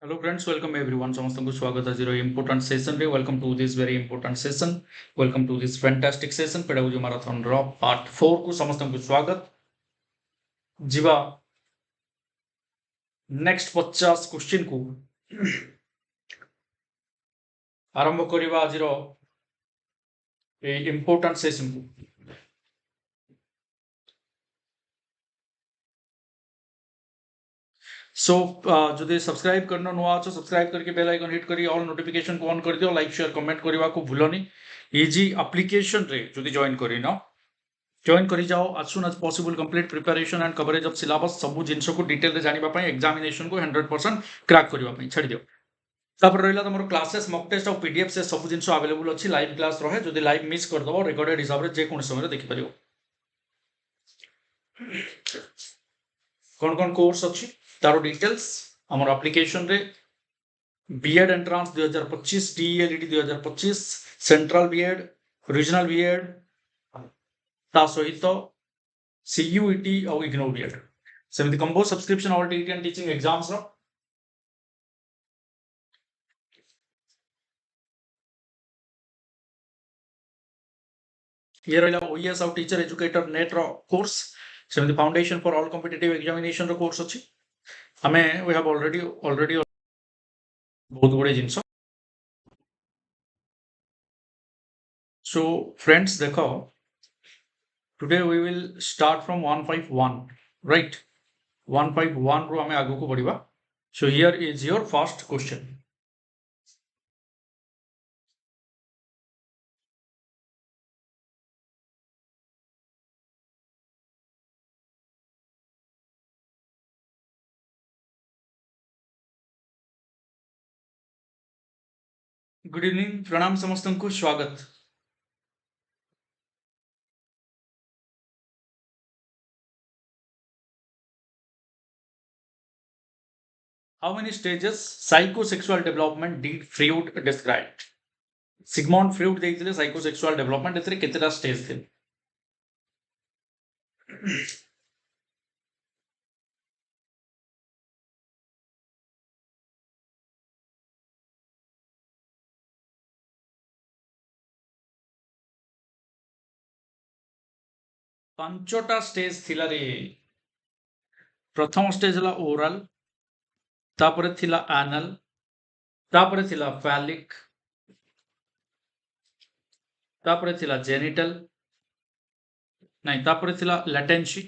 Hello friends, welcome everyone. ସମସ୍ତଙ୍କୁ ସ୍ୱାଗତ ଆଜିର important session ରେ welcome to this very important session. Welcome to this fantastic session pedagogy marathon ର part 4 କୁ ସମସ୍ତଙ୍କୁ ସ୍ୱାଗତ। ଯିବା next 50 question କୁ ଆରମ୍ଭ କରିବା ଆଜିର এই important session କୁ। सो जदि सब्सक्राइब करना नुआ अच्छो सब्सक्राइब करके बेल आइकन हिट करी ऑल नोटिफिकेशन को ऑन कर दियो लाइक शेयर कमेंट करवा को भूलनी इजी एप्लीकेशन रे जदि जॉइन करी न जॉइन करी जाओ as soon as possible complete preparation and coverage of syllabus सब जिंस को डिटेल रे जानिबा पई एग्जामिनेशन को 100% क्रैक करबा पई छाडी दियो तापर रहिला तमरो क्लासेस मॉक टेस्ट और पीडीएफ से सब जिंस अवेलेबल अछि लाइव क्लास रहे जदि लाइव मिस कर दबो रिकॉर्डेड हिसाब रे जे कोन समय रे देखि परियो कौन कोर्स अच्छी तार डिटेल्स आम एप्लिकेशन रे B.Ed entrance 2025 DELED 2025 central B.Ed regional B.Ed ता सहित CUET और इग्नो B.Ed सेमती कंबो सब्सक्रिप्शन और टीटी एंड टीचिंग एग्जाम्स रो ये रहला OES और टीचर एजुकेटर नेट रो कोर्स सेमती foundation for all competitive examination रो कोर्स अछि हमें वी हैव ऑलरेडी बहुत गुड़े जिनस सो फ्रेंड्स देखो today we will start from 151 right 151 रो हमें आगु को बढ़िबा so here is your first question good evening प्रणाम समस्त को स्वागत how many stages psychosexual development did Freud described Sigmund Freud देखिले psychosexual development एतरे केतेटा स्टेज थे पांचटा स्टेज थिला रे प्रथम स्टेज हला ओरल तापरे थिला एनल तापरे थिला फैलिक तापरे थिला जेनिटल नहीं तापरे थिला लैटेंसी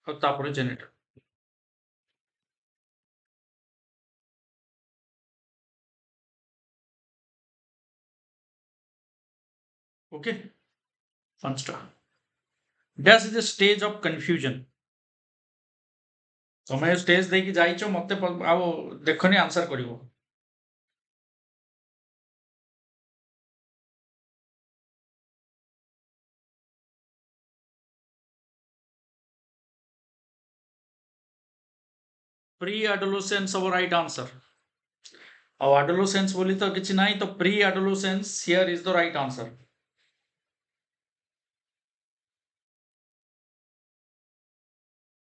और तापरे जेनिटल ओके पांचटा that is the stage of confusion तमे स्टेज देकी जाइछो मते आ देखनी आंसर करिवो pre adolescence of right answer और एडोलेसेंस बोली तो किछि नाही तो pre adolescence here is the right answer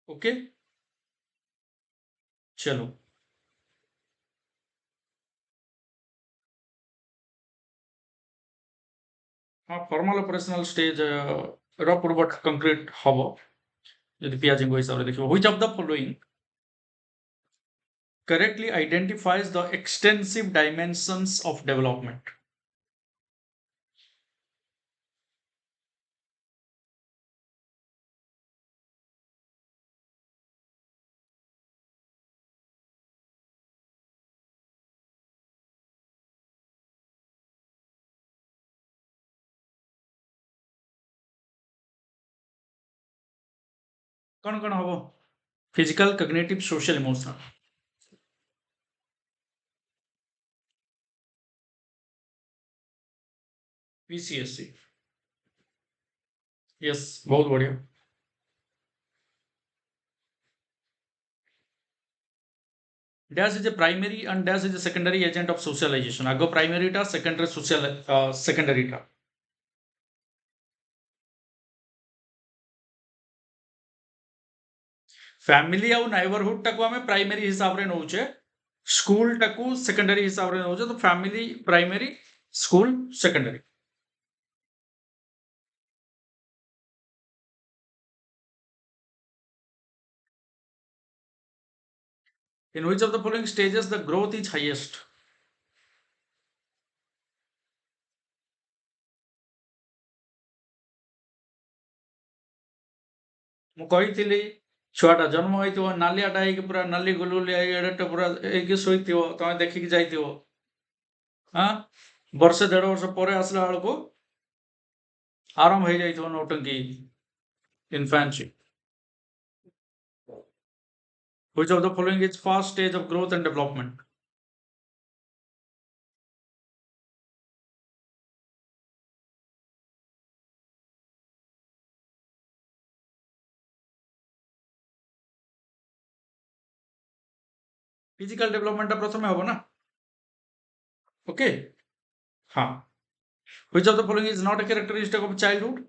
okay चलो हाँ फॉर्मल ऑपरेशनल स्टेज रो पूर्व कंक्रीट हबो यदि पियाजी को हिसाब रे देखिबो which of the following correctly identifies the extensive dimensions of development कौन हबो physical cognitive social emotional PCSC yes बहुत बढ़िया dash is a primary and dash is a secondary agent of socialization आगो प्राइमरी टा सेकेंडरी सोशल सेकेंडरी टा family आउ neighbourhood टाको आमे प्राइमरी हिसाब रे नउचे, स्कूल टाको सेकेंडरी हिसाब रे नउचे, तो family primary, school secondary. In which of the following stages the growth is highest? ମୁଁ କହିଥିଲି ଛୁଆଟା ଜନ୍ମ ହେଇଥିବ ନାଲିଆଟା ହେଇକି ପୁରା ନାଲି ଗୁଲଗୁଲିଆ ଏଡ଼େଟେ ପୁରା ହେଇକି ଶୋଇଥିବ, ତମେ ଦେଖିକି ଯାଇଥିବ, ହଁ ବର୍ଷେ 1.5 ବର୍ଷ ପରେ ଆସିଲା ବେଳକୁ ଆରମ୍ଭ ହେଇଯାଇଥିବ ନौटंकी, infancy. Which of the following is first stage of growth and development? Physical development टा प्रथमे हबो ना. ओके, हाँ. Which of the following is not a characteristic of childhood?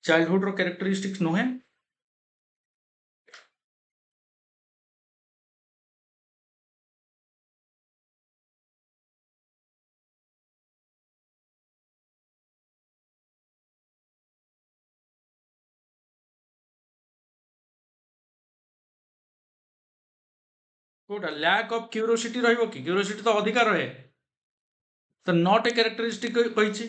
Childhood row characteristics नुहे. कोटा lack of curiosity रहिबो कि curiosity तो अधिकार रहे, तो not a characteristic कहिछि.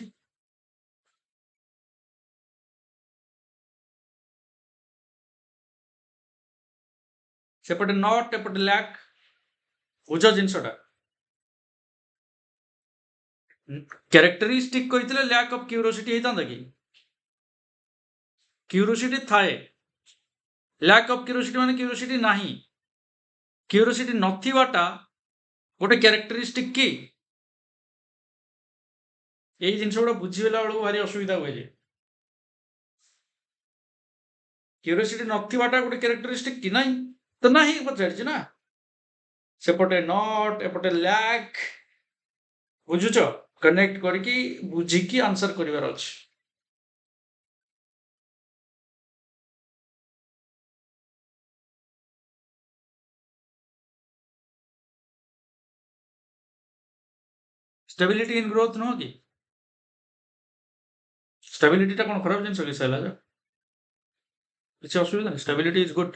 सेपटे not एपटे lack बुझ जिनसटा. कैरेक्टरिस्टिक कहितले lack of curiosity हेतांदा कि क्यूरोसिटी थाए, lack of curiosity माने क्यूरोसिटी नाही. क्यूरोसिटी नथिबाटा गोटे कैरेक्टरिस्टिक कि एई जिनस गुडा बुझिबेला बेलକୁ भारी असुविधा होय जे. क्यूरोसिटी नथिबाटा गोटे कैरेक्टरिस्टिक कि नाही, तो नाही पचारछि ना. सेपटे नॉट एपटे लैक, बुझुछ, कनेक्ट करके बुझिकी आंसर करिवार अछि. स्टेबिलिटी इन ग्रोथ नो कि स्टेबिलिटी टा कोन खराब जिनस कि सला जा किछ असुविधा नहीं. Stability is good.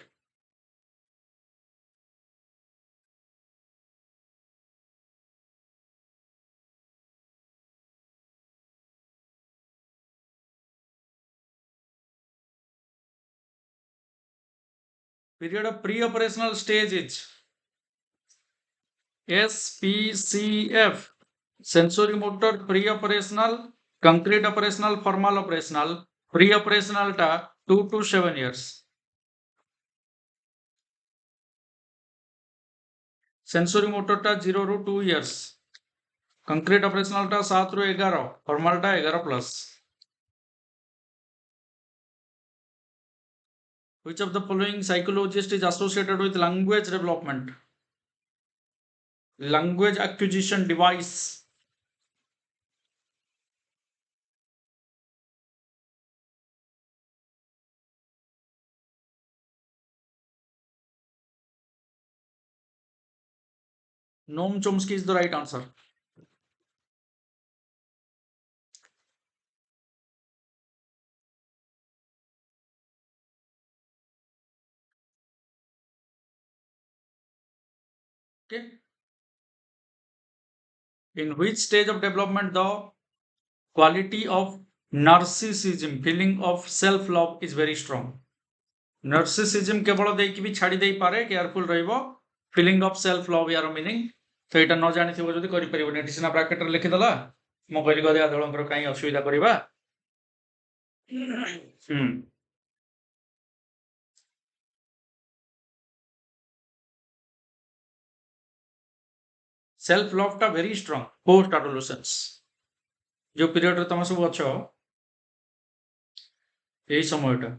Period of pre-operational stage is SPCF, sensory motor pre-operational, concrete operational, formal operational. Pre-operational टा 2 to 7 years. सेंसरी मोटर टा 0 ରୁ 2 years. कंक्रीट ऑपरेशनल टा 7 ରୁ 11, फॉर्मल टा 11 plus. Which of the following psychologist is associated with language development? Language acquisition device. Noam Chomsky is the right answer. Okay. In which stage of development the quality of narcissism, feeling of self-love is very strong? Narcissism केवल देकी भी छाड़ी देई पारे, careful रहिबो. feeling of self-love यार meaning तो एटा न जानि थिबो जदि करि परिबो. एटी सिना ब्रैकेट रे लिखि दला, मो कहली गदे आदळंकर काई असुविधा करिबा. सेल्फ लव टा वेरी स्ट्रांग पोस्ट एडोलेसेंस, जो पीरियड रे तमे सब अछो एई समयटा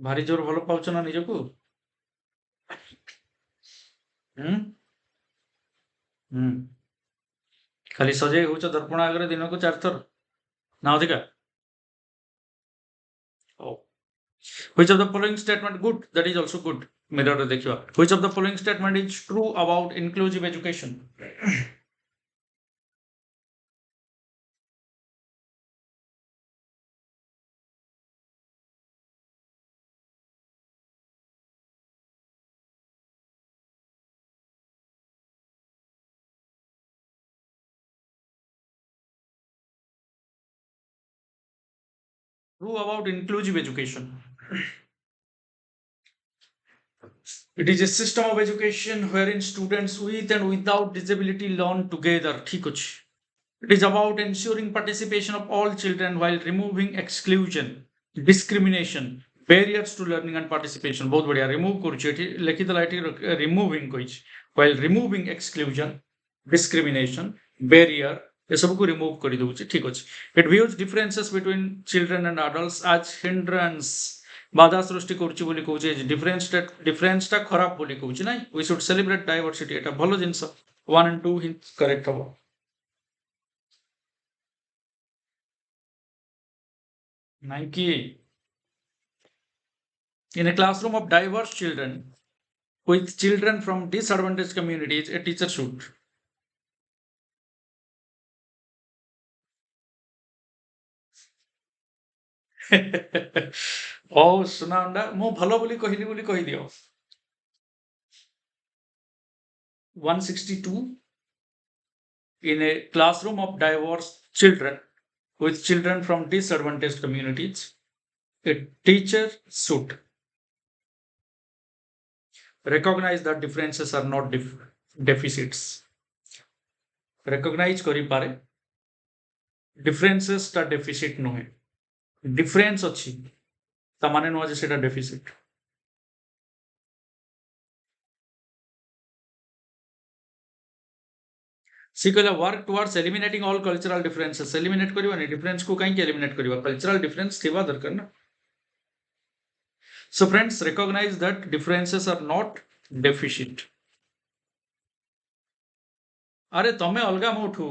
भारी जोर भलो पाउछ ना निजको. खाली सजै होउछ दर्पण आगरे दिन को 4 थर ना अधिका. ओ Which of the following statement good? That is also good. Mirror रे देखिवा. Which of the following statement is true about inclusive education? True about inclusive education. It is a system of education wherein students with and without disability learn together. ठीक ଅଛି. It is about ensuring participation of all children while removing exclusion, discrimination, barriers to learning and participation. बहुत बढ़िया. Remove करूची एठी लिखितला एठी removing कहिଛି. While removing exclusion, discrimination, barrier ये सब को remove କରି दउची. ठीक अछि. It views differences between children and adults as hindrance. बाधा सृष्टि करूची बोली कहूची. Difference टा खराब बोली कहूची नाही. We should celebrate diversity. एटा भलो जिंस. 1 and 2 हि correct हबो. Nike. In a classroom of diverse children, with children from disadvantaged communities, a teacher should. ଓ ସୁନା ଅଣ୍ଡା ମୁଁ ଭଲ ବୋଲି କହିଲି ବୋଲି କହିଦିଅ. 162. In a classroom of diverse children, with children from disadvantaged communities, a teacher should recognize that differences are not deficits. Recognize କରିପାରେ differences ଟା deficit ନୁହେଁ. Difference ଅଛି ତା ମାନେ ନୁହଁ ଯେ ସେଟା deficit. सी कहला work towards eliminating all cultural differences. Eliminate करबानी difference को काहे eliminate करबा. Cultural difference थिबा दरकार ना. So friends, recognize that differences are not deficit. अरे तमे अलगा मोठू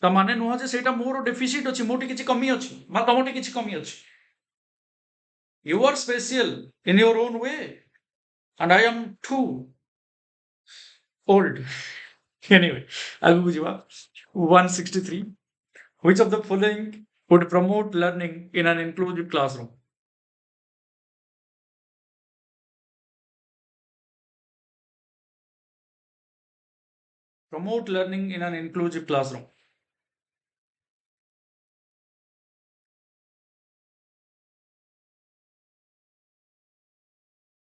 ता माने नुह जे सेटा मोर डेफिसिट अछि मोटी किछि कमी अछि मा तमोटी किछि कमी अछि. You are special in your own way and I am too old. Anyway, आगु बुझिबा. 163. Which of the following would promote learning in an inclusive classroom? Promote learning in an inclusive classroom.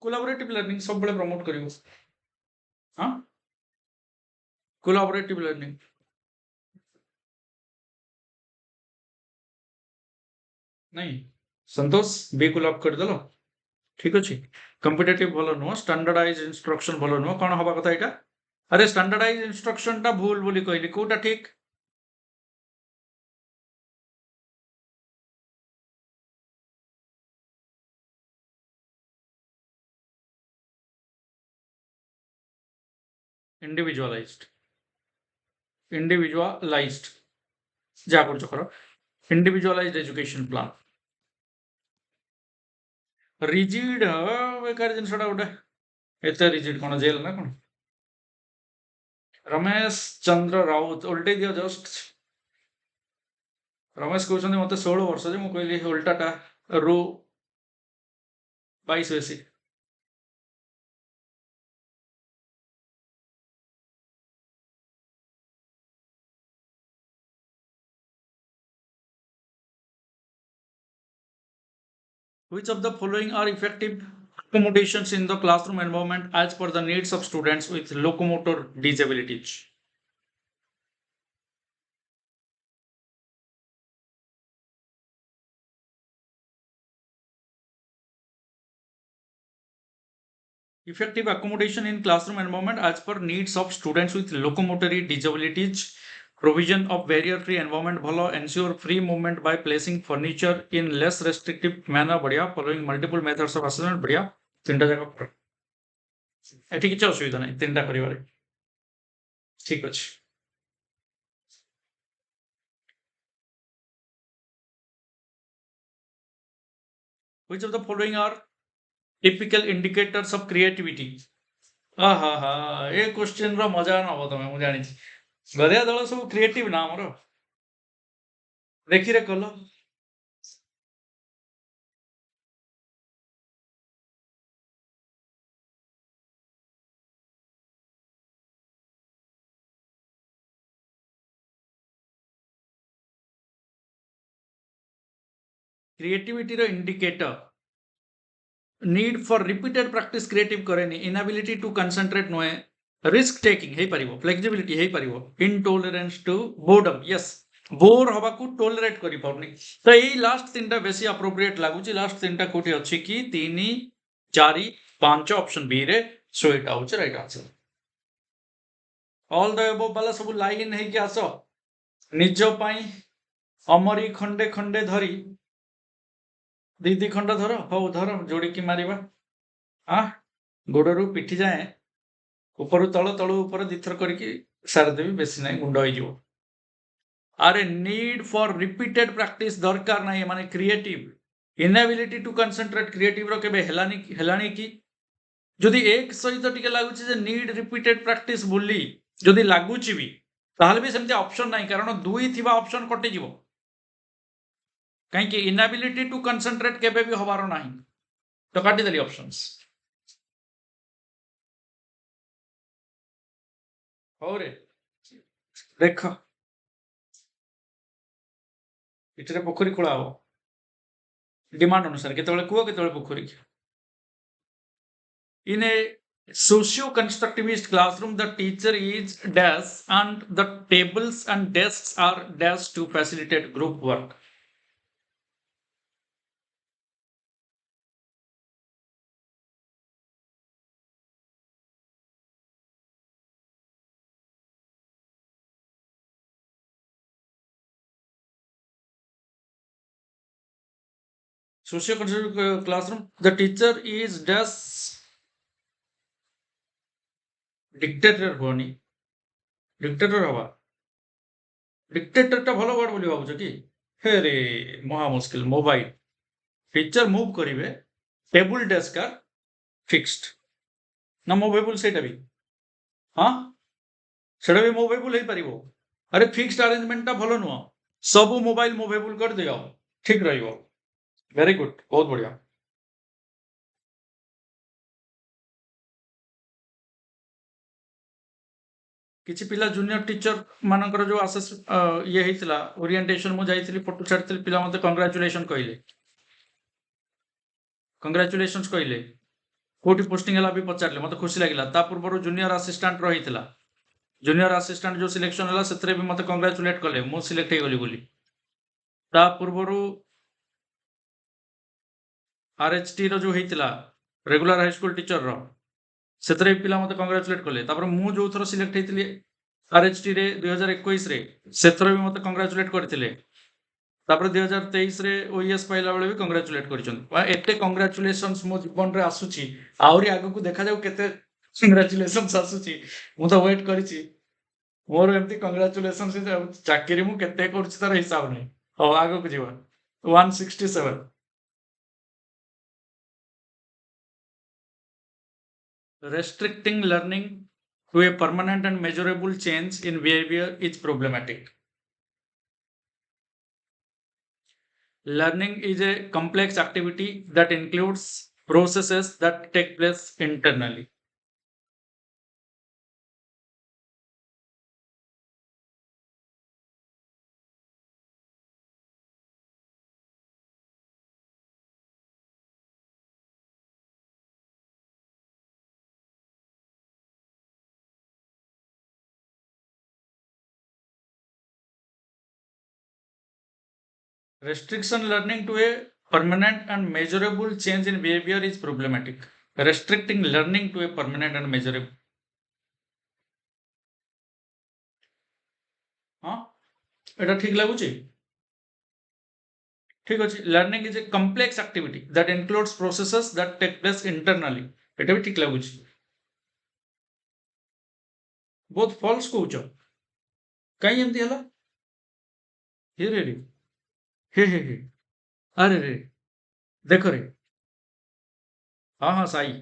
Collaborative learning सब बड़े promote करियो. हाँ? Collaborative learning. नहीं. संतोष B को lock कर देलो. ठीक अछि. कॉम्पिटिटिव भलो नुह, स्टैंडर्डाइज इंस्ट्रक्शन भलो नुह. कोन हबा कथा एटा? अरे स्टैंडर्डाइज इंस्ट्रक्शन टा भूल बोली कहली. कोटा ठीक? इंडिविजुअलाइज्ड. इंडिविजुअलाइज्ड. जा कर करो. Individualised education plan. रिजिड बेकार जिनसटा गोटे एते रिजिड कोन जेल ना कोन. रमेश चंद्र राउत उल्टे दियो जस्ट. रमेश कहउछन मते 16 वर्ष जे मु कहली उल्टाटा रो 22 बेसी. Which of the following are effective accommodations in the classroom environment as per the needs of students with locomotor disabilities? Effective accommodation in classroom environment as per needs of students with locomotory disabilities. Provision of barrier-free environment भलो. Ensure free movement by placing furniture in less restrictive manner बढ़िया. Following multiple methods of assessment बढ़िया. तीनटा जाक करो. एठी किछ असुविधा नै तीनटा करिबारे. ठीक अछि. Which of the following are typical indicators of creativity? आहा हा ए क्वेश्चन रो मजा नब तमे मु जानि गधिया दल सब क्रिएटिव ना हमर देखि रे कल क्रिएटिविटी रो indicator need for repeated practice creative करेनी इनएबिलिटी टू कंसंट्रेट नुए रिस्क टेकिंग हे परिबो फ्लेक्सिबिलिटी हे परिबो intolerance to boredom yes bore हवा को टॉलरेट करि पाउनी तो एई लास्ट तीनटा बेसी अप्रोप्रिएट लागुची लास्ट तीनटा कोठी अछि कि 3 4 5 ऑप्शन बी रे so it ouch right answer all the above वाला सब लाइन हे कि आसो निज पई अमरी खंडे खंडे धरी दी दी खंड धर हौ धर जोड़िकी मारिबा आ गोड़रू पिठी जाए ऊपर तल तल ऊपर दिथर करके सारदेवी बेसी नहीं गुंड हो अरे नीड फॉर रिपीटेड प्रैक्टिस दरकार नहीं माने creative inability to concentrate creative रो केबे हेलानी की जदि एक सहित टिके लागुची जे नीड रिपीटेड प्रैक्टिस बोली जदि लागुची भी ताहले भी सेमते ऑप्शन नहीं कारण दुई थिबा ऑप्शन कटि जीवो कहीं इनएबिलिटी टू कंसंट्रेट केबे भी हबार नहीं तो काटी देली ऑप्शंस हो रे देख इटरे पोखरी खोला हो डिमांड अनुसार केतବେଳେ कुओ केतବେଳେ पोखरी in a socio-constructivist classroom the teacher is dash and the tables and desks are dash to facilitate group work socio-constructive classroom the teacher is dash dictator होनी dictator हवा dictator टा भलो वर्ड बोली भाबुछ कि हे रे महा मुश्किल मोबाइल टीचर मूव करिवे टेबल डेस्क आर फिक्स्ड ना मूवेबल सेटा भी हां सेटा भी मूवेबल हे परिबो अरे फिक्स्ड अरेंजमेंट टा भलो नुह सब मोबाइल मूवेबल कर दियो ठीक रहिबो वेरी गुड बहुत बढ़िया किसी पिला जूनियर टीचर मानकर जो आसेस ये हेतिला ओरिएंटेशन मु जाइथिली फोटो छाड़थिली पिला मते कांग्रेचुलेशन कहले कांग्रेचुलेशंस कहले कोठी पोस्टिंग हला भी पचारले मते खुशी लागिला ता पूर्व जूनियर असिस्टेंट रहितिला जूनियर असिस्टेंट जो सिलेक्शन हला सेतरे भी मते कांग्रेचुलेट कले मु सिलेक्ट हे गली बोली ता पूर्व आरएचटी रो जो हेतिला रेगुलर हाई स्कूल टीचर रो सेतरे पिला मते कांग्रेचुलेट कले तापर मु जो थरो सिलेक्ट हेतिली आरएचटी रे 2021 रे सेथरो भी मते कांग्रेचुलेट करथिले तापर 2023 रे ओएस पाइला बेले भी कांग्रेचुलेट करिसन एते कांग्रेचुलेशंस मो जीवन रे आसुची आउरी आगु को देखा जाऊ केते कांग्रेचुलेशंस आसुची मु तो वेट करिची मोर एमती कांग्रेचुलेशंस चाकरी मु केते करछि तार हिसाब नै हो आगु को जीवन 167 restricting learning to a permanent and measurable change in behavior is problematic. Learning is a complex activity that includes processes that take place internally. Restriction learning to a permanent and measurable change in behavior is problematic. Restricting learning to a permanent and measurable. हाँ एटा ठीक लागुची ठीक अछि learning is a complex activity that includes processes that take place internally एटा भी ठीक लागुची बहुत false कहउछ काई एमती हला हे रे रे हे अरे रे देख रे हाँ हाँ साई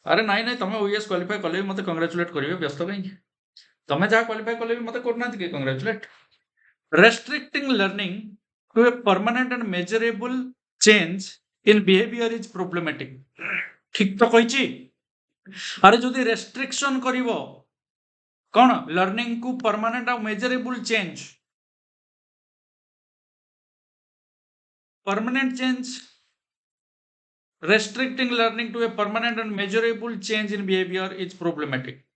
अरे नाई नाई तुम ओएस क्वालिफाई कले मत कंग्राचुलेट करेंगे व्यस्त कहीं तुम जहाँ क्वालिफाई कले भी मत करना कि कंग्राचुलेट restricting learning to a permanent and measurable change in behavior is problematic ठीक तो कही अरे जदि रेस्ट्रिक्शन करिवो कौन लर्निंग को परमानेंट और measurable change permanent change restricting learning to a permanent and measurable change in behavior is problematic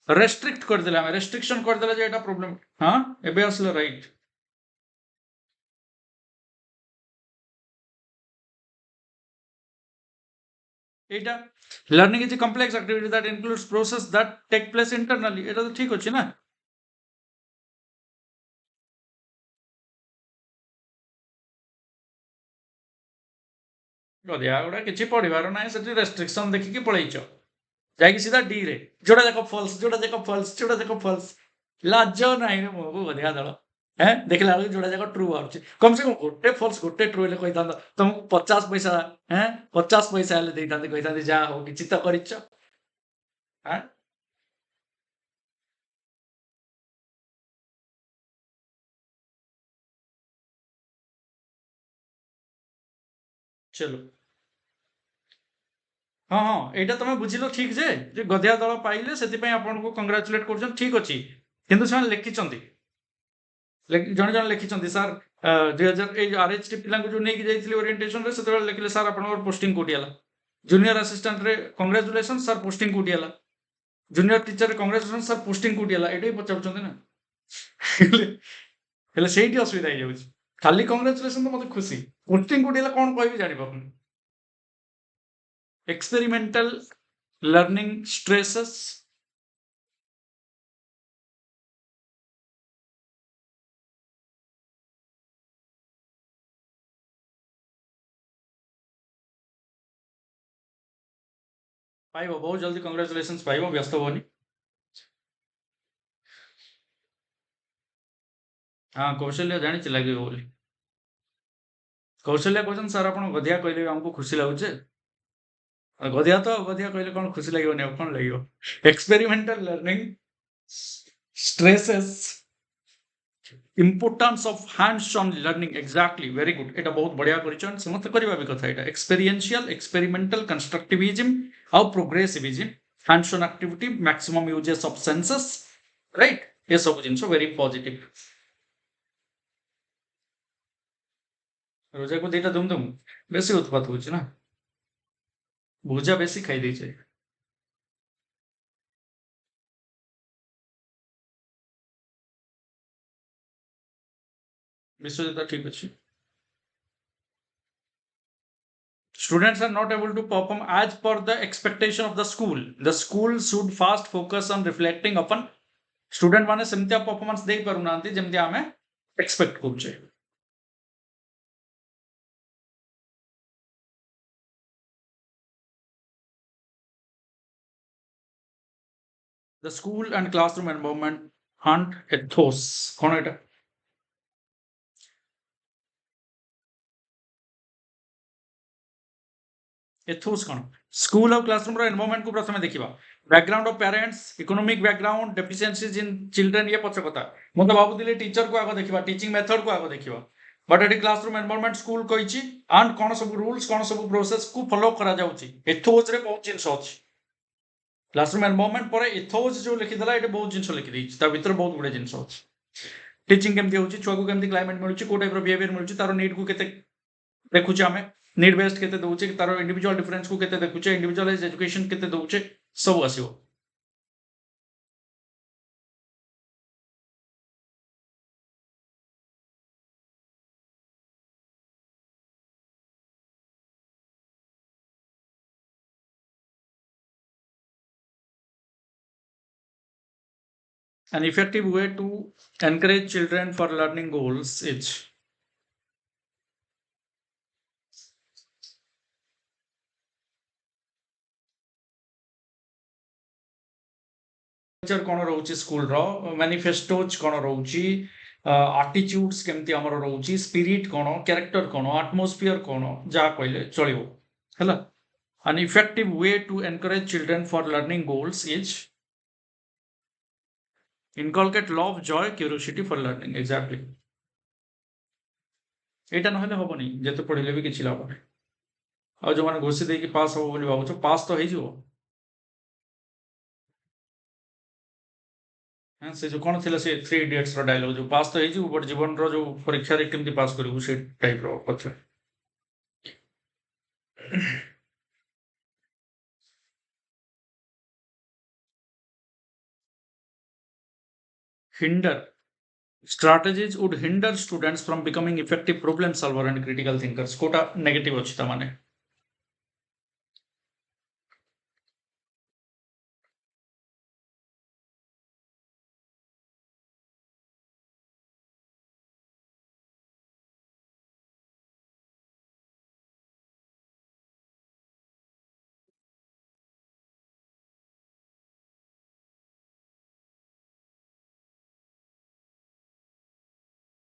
restrict कर देला हमें रेस्ट्रिक्शन कर देला जे एटा प्रॉब्लम हां एबे असले राइट एटा learning is a complex activity that includes process that take place internally एटा तो ठीक अछि ना गधिया गुड़ा किसी पढ़िबार ना से रेस्ट्रिक्शन देखिकी पळैछ जाकि सीधा डी रे जोड़ा जाक फॉल्स जोड़ा जाक फॉल्स जोड़ा जाक फॉल्स लाज नाही रे मो गधिया दଳ हैं देखला बेलू जोड़ा जाक ट्रू आउछ कम से कम गोटे फॉल्स गोटे ट्रू ले कहि दांदा तुम 50 पैसा हैं 50 पैसा ले देई दांदे कहि दांदे जा हो किछि त करिछ हैं चलो हाँ हाँ एटा तमे बुझिलो ठीक जे गधिया दଳ पाइले सेति पय आपन को कांग्रेचुलेट करछन ठीक अछि किंतु से लिखिचंती जन जन लिखिचंती सर 2000 ए आरएचटी पिला को जो नेकी जाइथिले ओरिएंटेशन रे सेते लिखिले सर आपन पोस्टिंग कोठी हला जूनियर असिस्टेंट रे कांग्रेचुलेशन सर पोस्टिंग कोठी हला जूनियर टीचर रे कांग्रेचुलेशन सर पोस्टिंग कोठी हला एटाई पचाउचंती ना हेले हेले सेठी असुविधा हो जाउछ खाली कांग्रेचुलेशन तो मते खुशी पोस्टिंग कोठी हला कोन कहबी जानि पाबन एक्सपेरिमेंटल लर्निंग स्ट्रेसेस पाइबो बहुत जल्दी कांग्रेचुलेशंस पाइबो व्यस्त होनी हाँ कौशल्य जानी लगे बोली कौशल्य क्वेश्चन सर आपन गधिया कहले हमको खुशी लागुचे गधिया तो गधिया कहले कौन खुशी लगे कौन लगे experimental learning stresses importance of hands on learning exactly very good एटा बहुत बढ़िया करिछन समस्त करबा भी कथा एटा experiential experimental constructivism how progressivism hands on activity maximum uses of senses right ये सब जिंस वेरी पॉजिटिव रोजा को देटा दुम बेसी उत्पात होछ ना भूजा बेसी खाई दै छै विश्वजित ठीक अछि students are not able to perform as per the expectation of the school should fast focus on reflecting upon student माने सेमतिया परफॉर्मेंस देई पारु नांती जेमति आमे एक्सपेक्ट करूचे the school and classroom environment hunt ethos cone Etah Athos कौन school और classroom रो environment को प्रथमे देखिबा background of parents economic background deficiencies in children ये पछ कथा मते भाबुदिले टीचर को आगो देखिबा टीचिंग मेथड को आगो देखिबा बट एटी क्लासरूम एनवायरनमेंट स्कूल कहिछि एंड कोन सब रूल्स कोन सब प्रोसेस को फॉलो करा जाउछि एथोस रे बहुत जिंस अछि क्लासरूम एनवायरनमेंट पर एथोस जो लिखि दला एटे बहुत जिंस लिखि दैछि ता भीतर बहुत गुडे जिंस अछि टीचिंग केमति होछि छुआ को केमति क्लाइमेट मिलुछि को टाइप रो बिहेवियर मिलुछि तारो नीड को केते देखुछि आमे नीड बेस्ड केते दउचे तारो इंडिविजुअल डिफरेंस को केते देखुचे इंडिविजुअलाइज एजुकेशन केते दउचे सब आसीबो an effective way to encourage children for learning goals is कौन रोचे स्कूल रो मैनिफेस्टोज कौन रोची आटिट्यूड्स केमती हमर रोची स्पिरिट कौन कैरेक्टर कौन एटमॉस्फियर कौन जा कहले चलिबो हला An effective way to encourage children for learning goals is inculcate love, joy, curiosity for learning. Exactly. ଏଇଟା ନହେଲେ ହବନି ଯେତେ ପଢିଲେ ବି କିଛି ଲାଭ ନାହିଁ। ଆଉ ଯୋଉମାନେ ଘୋଷି ଦେଇକି ପାସ୍ ହବ ବୋଲି ଭାବୁଛ ପାସ୍ ତ ହେଇଯିବ। ହଁ ସେ ଯୋଉ କଣ ଥିଲା ସେ ଥ୍ରୀ ଇଡିୟଟ୍ସ ର ଡାଇଲଗ ଯୋଉ ପାସ୍ ତ ହେଇଯିବ ବଟ୍ ଜୀବନର ଯୋଉ ପରୀକ୍ଷାରେ କେମିତି ପାସ୍ କରିବୁ ସେ ଟାଇପ ର କଥା। hinder strategies would hinder students from becoming effective problem solver and critical thinkers कोटा नेगेटिव अछि ता माने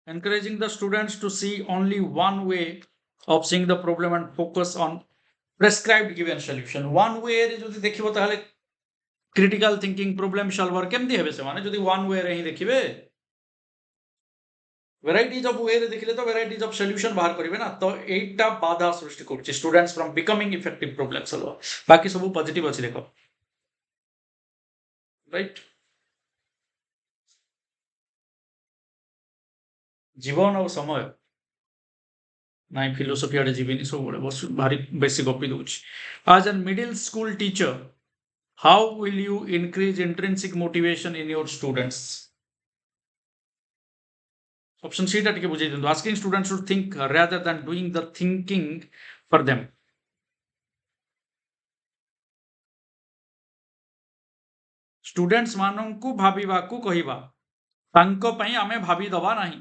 encouraging the students to see only one way of seeing the problem and focus on prescribed given solution one way रे जदि देखिबो ताले critical thinking problem solver केमती हेबे से माने जदि one way रे ही देखिबे varieties of way रे देखिले तो varieties of solution बाहर करिवे ना तो एटा बाधा सृष्टि करछि students from becoming effective problem solver बाकी सब पॉजिटिव अछि देखो राइट जीवन और समय नाइ फिलोसफी आड़े जीविनी सब बड़े बस भारी बेसी गपी दूची as a middle school teacher how will you increase intrinsic motivation in your students option C टा टिके बुझै दिंदु asking students to think rather than doing the thinking for them students मानंकु भाबिबाकु कहिबा तांको पई आमे भाबी दबा नाही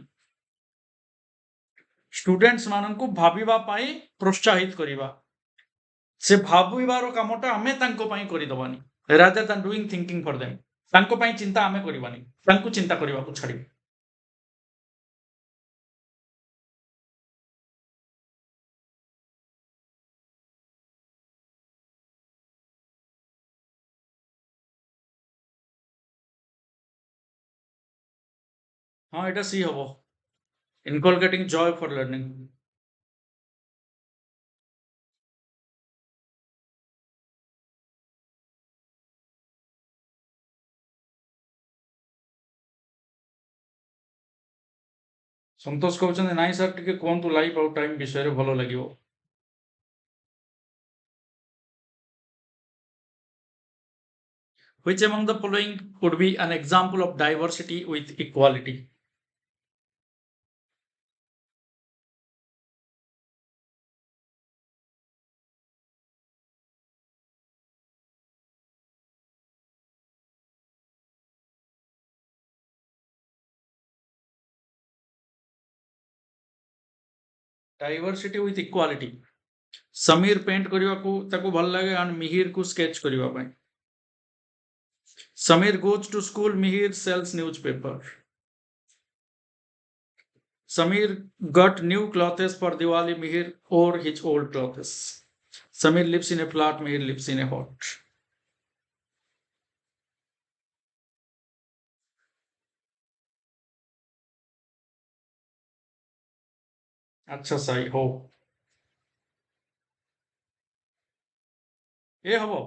स्टूडेंट्स मानंकु भाबिबा पई प्रोत्साहित करिबा से भाबिबारो कामटा आमे तांको पई करि दबानी rather than doing thinking for them तांको पई चिंता आमे करिबानी तांको चिंता करिबाकु छाडी हां एटा सी हबो inculcating joy for learning संतोष कहउछन नाइ सर टिके कोंतु लाइफ आउट टाइम विषय रे भलो लागिवो which among the following could be an example of diversity with equality diversity with equality समीर पेंट करने को ताको भल लगे एंड मिहिर को स्केच करने ପାଇଁ Sameer goes to school Mihir sells newspaper Sameer got new clothes for Diwali Mihir or his old clothes Sameer lives in a flat Mihir lives in a hut अच्छा सही हो ये हबो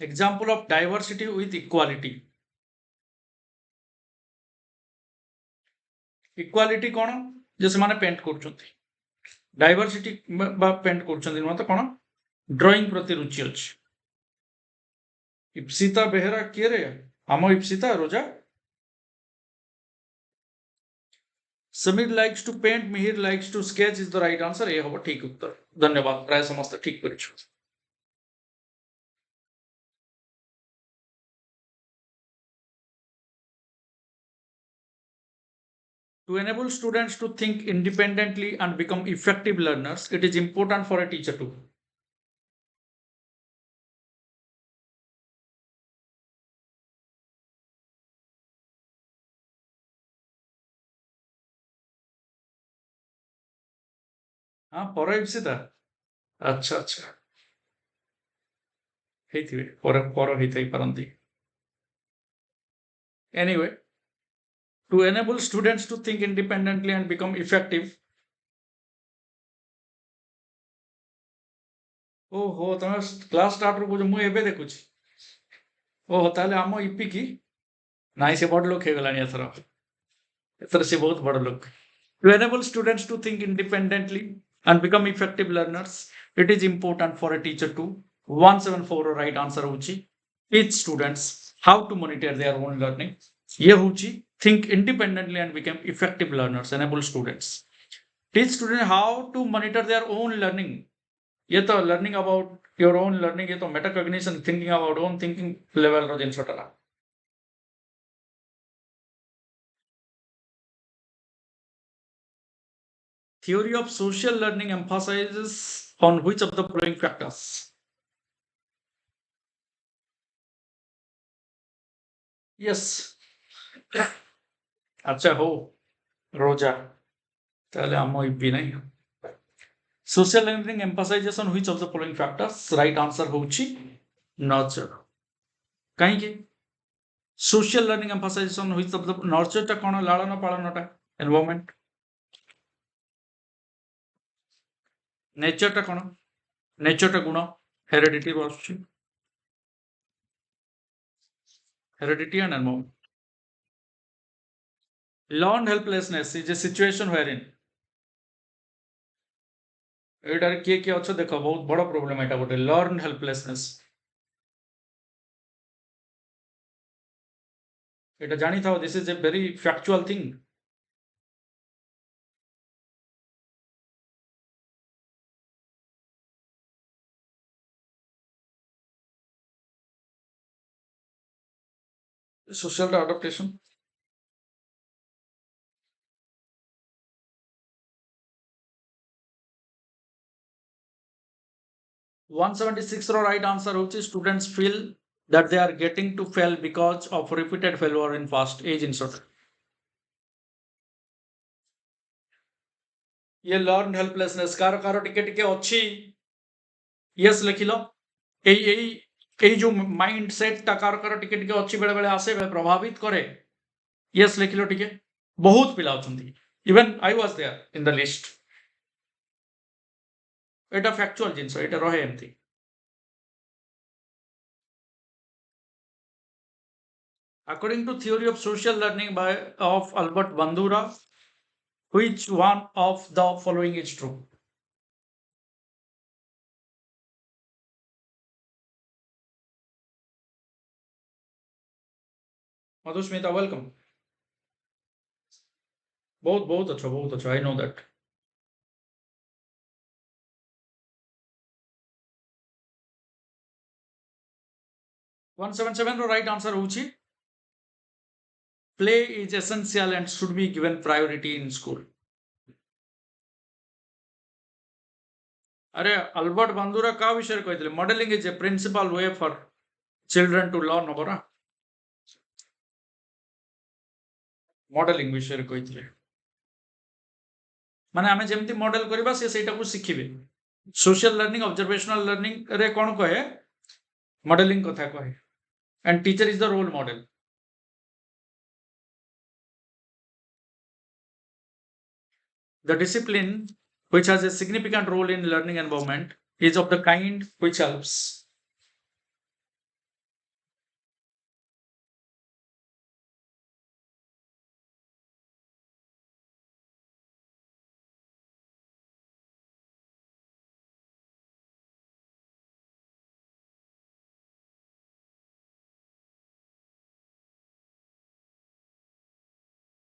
example of diversity with equality equality कोन जे से माने पेंट करछंती डाइवर्सिटी बा पेंट करछंती न तो कोन ड्राइंग प्रति रुचि अछि इप्सिता बेहरा के रे हम इप्सिता रोजा Sameer likes to paint Mihir likes to sketch is the right answer ये हबो ठीक उत्तर धन्यवाद प्राय समस्त ठीक करिछु to enable students to think independently and become effective learners it is important for a teacher to हाँ पर इप्सिता अच्छा अच्छा ହେଇଥିବେ ପରେ ପର ହେଇଥାଇ ପାରନ୍ତି anyway to enable students to think independently and become effective ଓହୋ ତମେ କ୍ଲାସ ଷ୍ଟାର୍ଟ ରୁ କହୁଛ ମୁଁ ଏବେ ଦେଖୁଛି ଓହୋ ତାହେଲେ ଆମ ଇପି କି ନାଇଁ ସେ ବଡ ଲୋକ ହେଇଗଲାଣି ଏଥର ଏଥର ସେ ବହୁତ ବଡ ଲୋକ to enable students to think independently and become effective learners it is important for a teacher to 174 ର right answer ହଉଛି teach students how to monitor their own learning ये ହଉଛି think independently and become effective learners enable students teach students how to monitor their own learning ये तो learning about your own learning ये तो metacognition thinking about own thinking level ର ଜିନିଷଟା theory of social learning emphasizes on which of the following factors yes अच्छा हो रोजा তাহলে ଆମ ଇପି ନାହିଁ social learning emphasizes on which of the following factors right answer ହଉଛି nurture କାହିଁକି social learning emphasizes on which of the nurture ଟା କଣ ଲାଳନ ପାଳନଟା environment nature ଟା କଣ nature ଟା ଗୁଣ heredity ରୁ ଆସୁଛି heredity and environment learned helplessness is a situation wherein ଏଇଟାରେ କିଏ କିଏ ଅଛ ଦେଖ ବହୁତ ବଡ ପ୍ରୋବ୍ଲେମ ଏଇଟା ଗୋଟେ ଲର୍ନ ହେଲ୍ପଲେସନେସ୍ ଏଇଟା ଜାଣିଥାଅ this is a very factual thing social adaptation 176 ର right answer ହଉଛି students feel that they are getting to fail because of repeated failure in past ଏଇ ଜିନିଷଟା ये लर्न हेल्पलेसनेस कार कार टिके टिके अच्छी यस लिखिल एई एई एई जो माइंड सेट टा कार टिके टिके अच्छी बेले बेले आसे बेले प्रभावित करे यस लिखिल टिके बहुत पिला अछंती even I was there in the list एटा फैक्चुअल जिंस एटा रहे एमती according to theory of social learning by of Albert Bandura which one of the following is true Madhusmita welcome बहुत अच्छा I know that 177 ର right answer ହଉଛି play is essential and should be given priority in school अरे Albert Bandura का विषय कहते modelling is a principal way for children to learn हबरा modelling विषय कहते माने आमे जेमती मॉडल करबा से सेटा को शिखिबे सोशल लर्निंग ऑब्जर्वेशनल लर्निंग रे कोन कहे मॉडलिंग कथा कहे and teacher is the role model the discipline which has a significant role in learning environment is of the kind which helps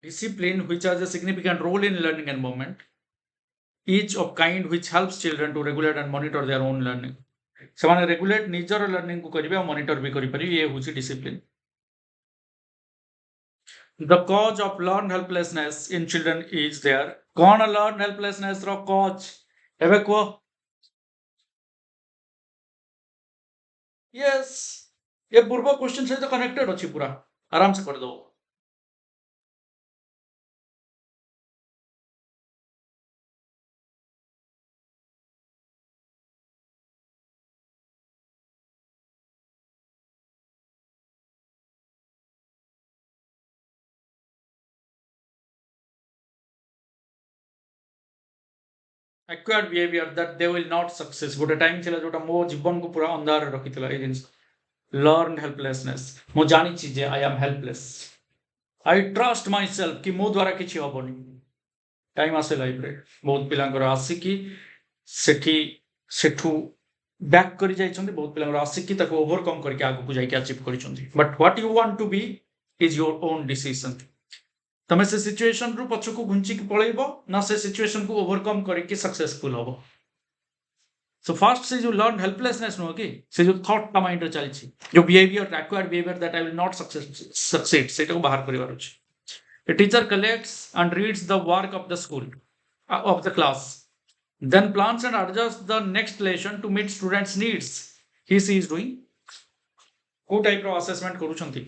discipline which has a significant role in learning environment each of kind which helps children to regulate and monitor their own learning ସେମାନେ regulate ନିଜର learning କୁ କରିବେ ଆଉ monitor ବି କରିପାରିବେ ଇଏ ହେଉଛି discipline the cause of learn helplessness in children is there କଣ learn helplessness ର cause ଏବେ କୁହ yes ये पूर्व क्वेश्चन सहित कनेक्टेड अछि पूरा आराम से कर दो acquired behavior that they will not success. ଗୋଟେ ଟାଇମ୍ ଥିଲା ଯୋଉଟା ମୋ ଜୀବନକୁ ପୁରା ଅନ୍ଧାରରେ ରଖିଥିଲା ଏଇ ଜିନିଷ। ଲର୍ନ ହେଲ୍ପଲେସନେସ୍। ମୁଁ ଜାଣିଛି ଯେ ଆଇ ଆମ୍ ହେଲ୍ପଲେସ୍। ଆଇ ଟ୍ରଷ୍ଟ ମାଇସେଲ୍ଫ କି ମୋ ଦ୍ୱାରା କିଛି ହବନି। ଟାଇମ୍ ଆସେ ଲାଇଫରେ ବହୁତ ପିଲାଙ୍କର ଆସିକି ସେଠି ସେଠୁ ବ୍ୟାକ୍ କରି ଯାଇଛନ୍ତି, ବହୁତ ପିଲାଙ୍କର ଆସିକି ତାକୁ ଓଭରକମ୍ କରିକି ଆଗକୁ ଯାଇକି ଆଚିଭ୍ କରିଛନ୍ତି। But what you want to be is your own decision. ତମେ ସେ ସିଚୁଏସନରୁ ପଛକୁ ଘୁଞ୍ଚିକି ପଳେଇବ ନା ସେ ସିଚୁଏସନକୁ ଓଭରକମ୍ କରିକି ସକ୍ସେସଫୁଲ ହବ। सो फास्ट से जो लर्न हेल्पलेसनेस नुह कि से जो थॉट ता माइंड रे चलछि जो behaviour acquired behaviour that I will not succeed सेटा को बाहर करिवार अछि। A teacher collects and reads the work of the school of the class, then plans and adjusts the next lesson to meet students' needs. He she is doing को type रो assessment करूछंती।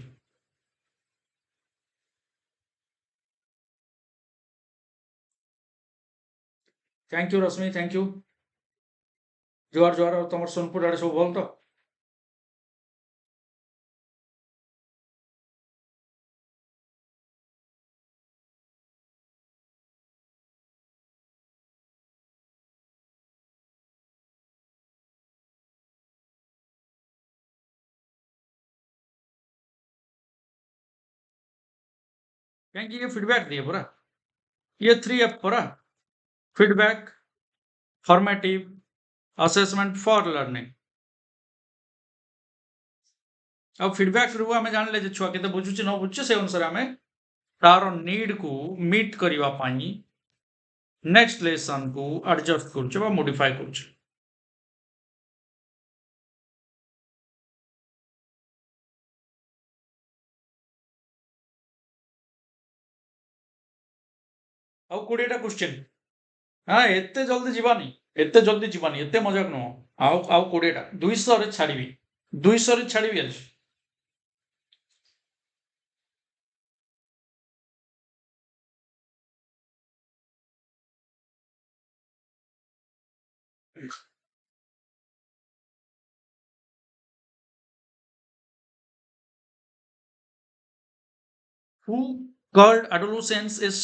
Thank you Rashmi, thank you. जुआर जुआर और तमर सोनपुर आड़े सब भल तो। Thank you. ये फीडबैक दिए पूरा, ये 3F पूरा feedback, formative, assessment for learning. अब फीडबैक रु आमे जान ले जे छुआ केते बुझुची न बुझुची से अनुसार आमे तार नीड को मीट करिवा पाई नेक्स्ट लेसन को एडजस्ट करछे बा मॉडिफाई करछे। ଆଉ 20टा क्वेश्चन। हां एते जल्दी जीवानी, एते जल्दी जीवानी, एते मजाक न। आउ 20टा 200 रे छाड़ीबी, 200 रे छाड़ीबी आज। Who called adolescence is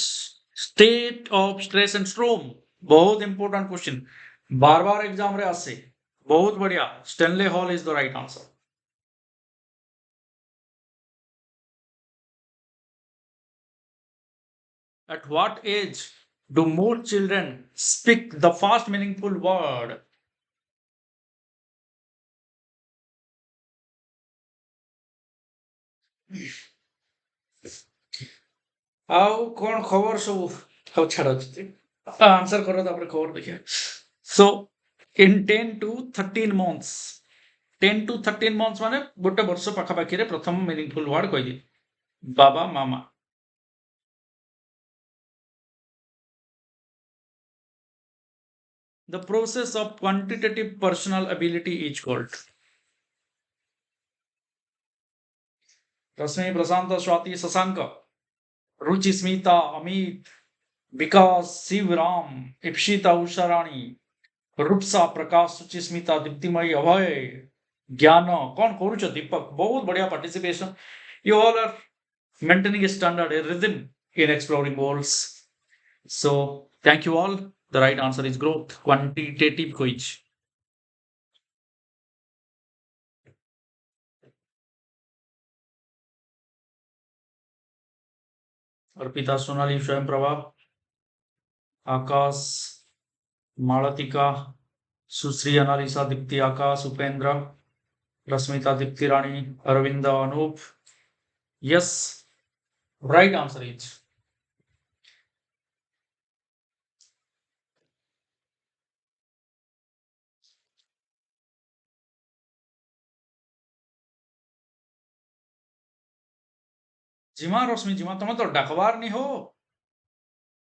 state of stress and storm? बहुत इंपोर्टेंट क्वेश्चन, बार बार एग्जाम रे आसे। बहुत बढ़िया, Stanley hall is the right answer. At what age do most children speak the first meaningful word? ଆଉ କଣ ଖବର ସବୁ? ଆଉ ଛାଡ଼ आंसर करो तापर खबर देखिए। सो इन 10 to 13 months, 10 to 13 months माने गोटे वर्ष पाखापाखि रे प्रथम मीनिंगफुल वर्ड कहि दिए बाबा मामा। The process of quantitative personal ability is called। रश्मि, प्रशांत, स्वाति, शशांक, रुचि, स्मिता, अमित, विकास, शिवराम, इप्सिता, उषाराणी, रूपसा, प्रकाश, सुचिस्मिता, दीप्तिमयी, अभय, ज्ञान। कौन करूच दीपक, बहुत बढ़िया participation. You all are maintaining a standard, a rhythm in exploring worlds. So thank you all. The right answer is growth, quantitative quiz। Arpita, Sonali, स्वयं प्रभा, आकाश, मालतिका, सुश्री, अनालिसा, दीप्ति, आकाश, उपेंद्र, रश्मिता, दीप्ति रानी, Arvind, Anoop. Yes, right answer is जिमा। रश्मि जिमा, तुम तो डाकबार नहीं हो।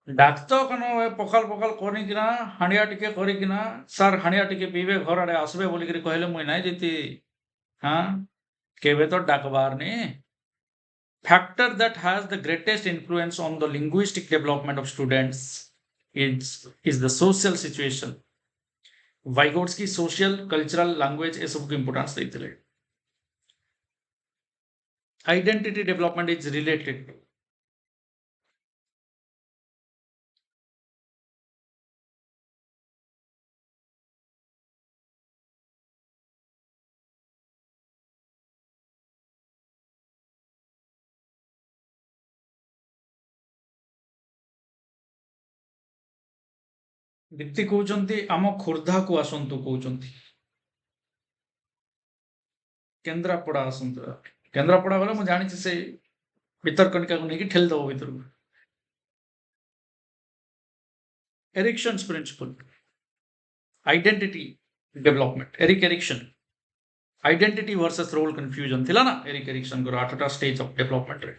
डाक तो कनो पखाल पखाल करिकिना हांडिया टिके करिकिना सर हांडिया टिके पीबे घर आड़े आसबे बोलिकरी कहले मुई नाई जेती। हाँ केबे तो डाकबार नहीं। Factor that has the greatest influence on the linguistic development of students is the social situation। Vygotsky social cultural language ए सब इंपोर्टेंस देते। Identity development is related. Dipti कहउचंती आम खोर्धा को आसंतु कहउचंती केन्द्रापड़ा आसंतु केन्द्रापड़ा गले मु जानि से भितरकनिका को नेकी ठेल दबो भितर Erikson's principle identity development Erik Erikson identity versus role confusion थिला ना एरिक एरिक्सन को 8टा स्टेज ऑफ डेवलपमेंट रे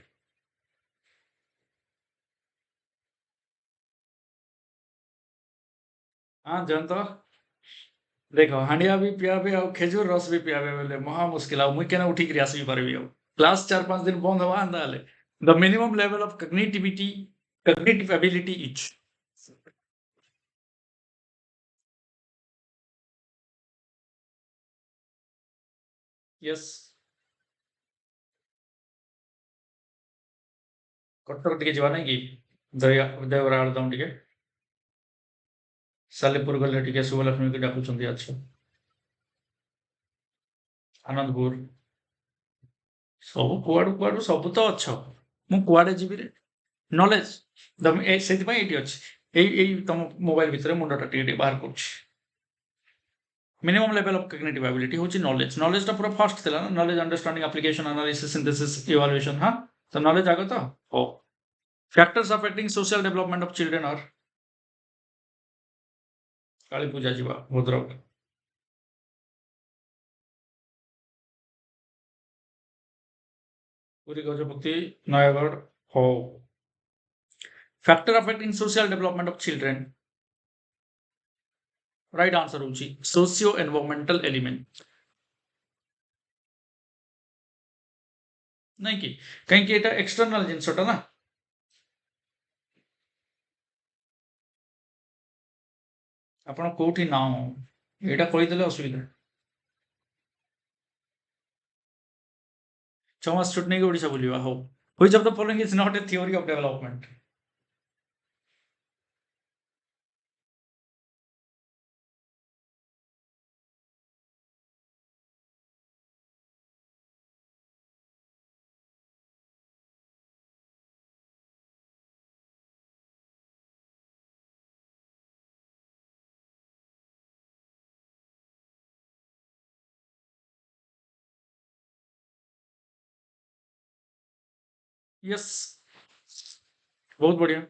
हां जानतो देखो हांडिया भी पियाबे आ खेजूर रस भी पियाबे बोले महा मुश्किल आ मुई केना उठी करी आसी पारबी अब क्लास 4-5 दिन बंद हवा अंदाले the minimum level of cognitive ability each yes Cuttack टिके जीवा नहीं की दया देवरा आलदम टिके सालेपुर गले टिके सुबलक्ष्मी के डाकुचंदी अच्छा आनंदपुर सब कुआडू कुआडू सब तो अच्छा मु कुआडे जीबी रे नॉलेज दम ए सेति पई एटी अछि एई तम मोबाइल भितरे मुंडटा टिके बाहर करछि minimum level of cognitive ability होची नॉलेज नॉलेज टा पूरा फास्ट थिला ना knowledge understanding application analysis synthesis evaluation हां तो नॉलेज आगो तो हो factors affecting social development of children आर काली पूजा जीवा भद्रक पुरी गजपति नयागढ़ हो factor affecting social development of children right answer होची सोशियो एनवायरमेंटल एलिमेंट नहीं कि कहीं कि एटा एक्सटर्नल जिनसटा ना आपण कोठी ना एटा कहि देले असुविधा 6 मास छुट्टी नहीं ओडिशा बुलिवा हो which of the following is not a theory of development yes बहुत बढ़िया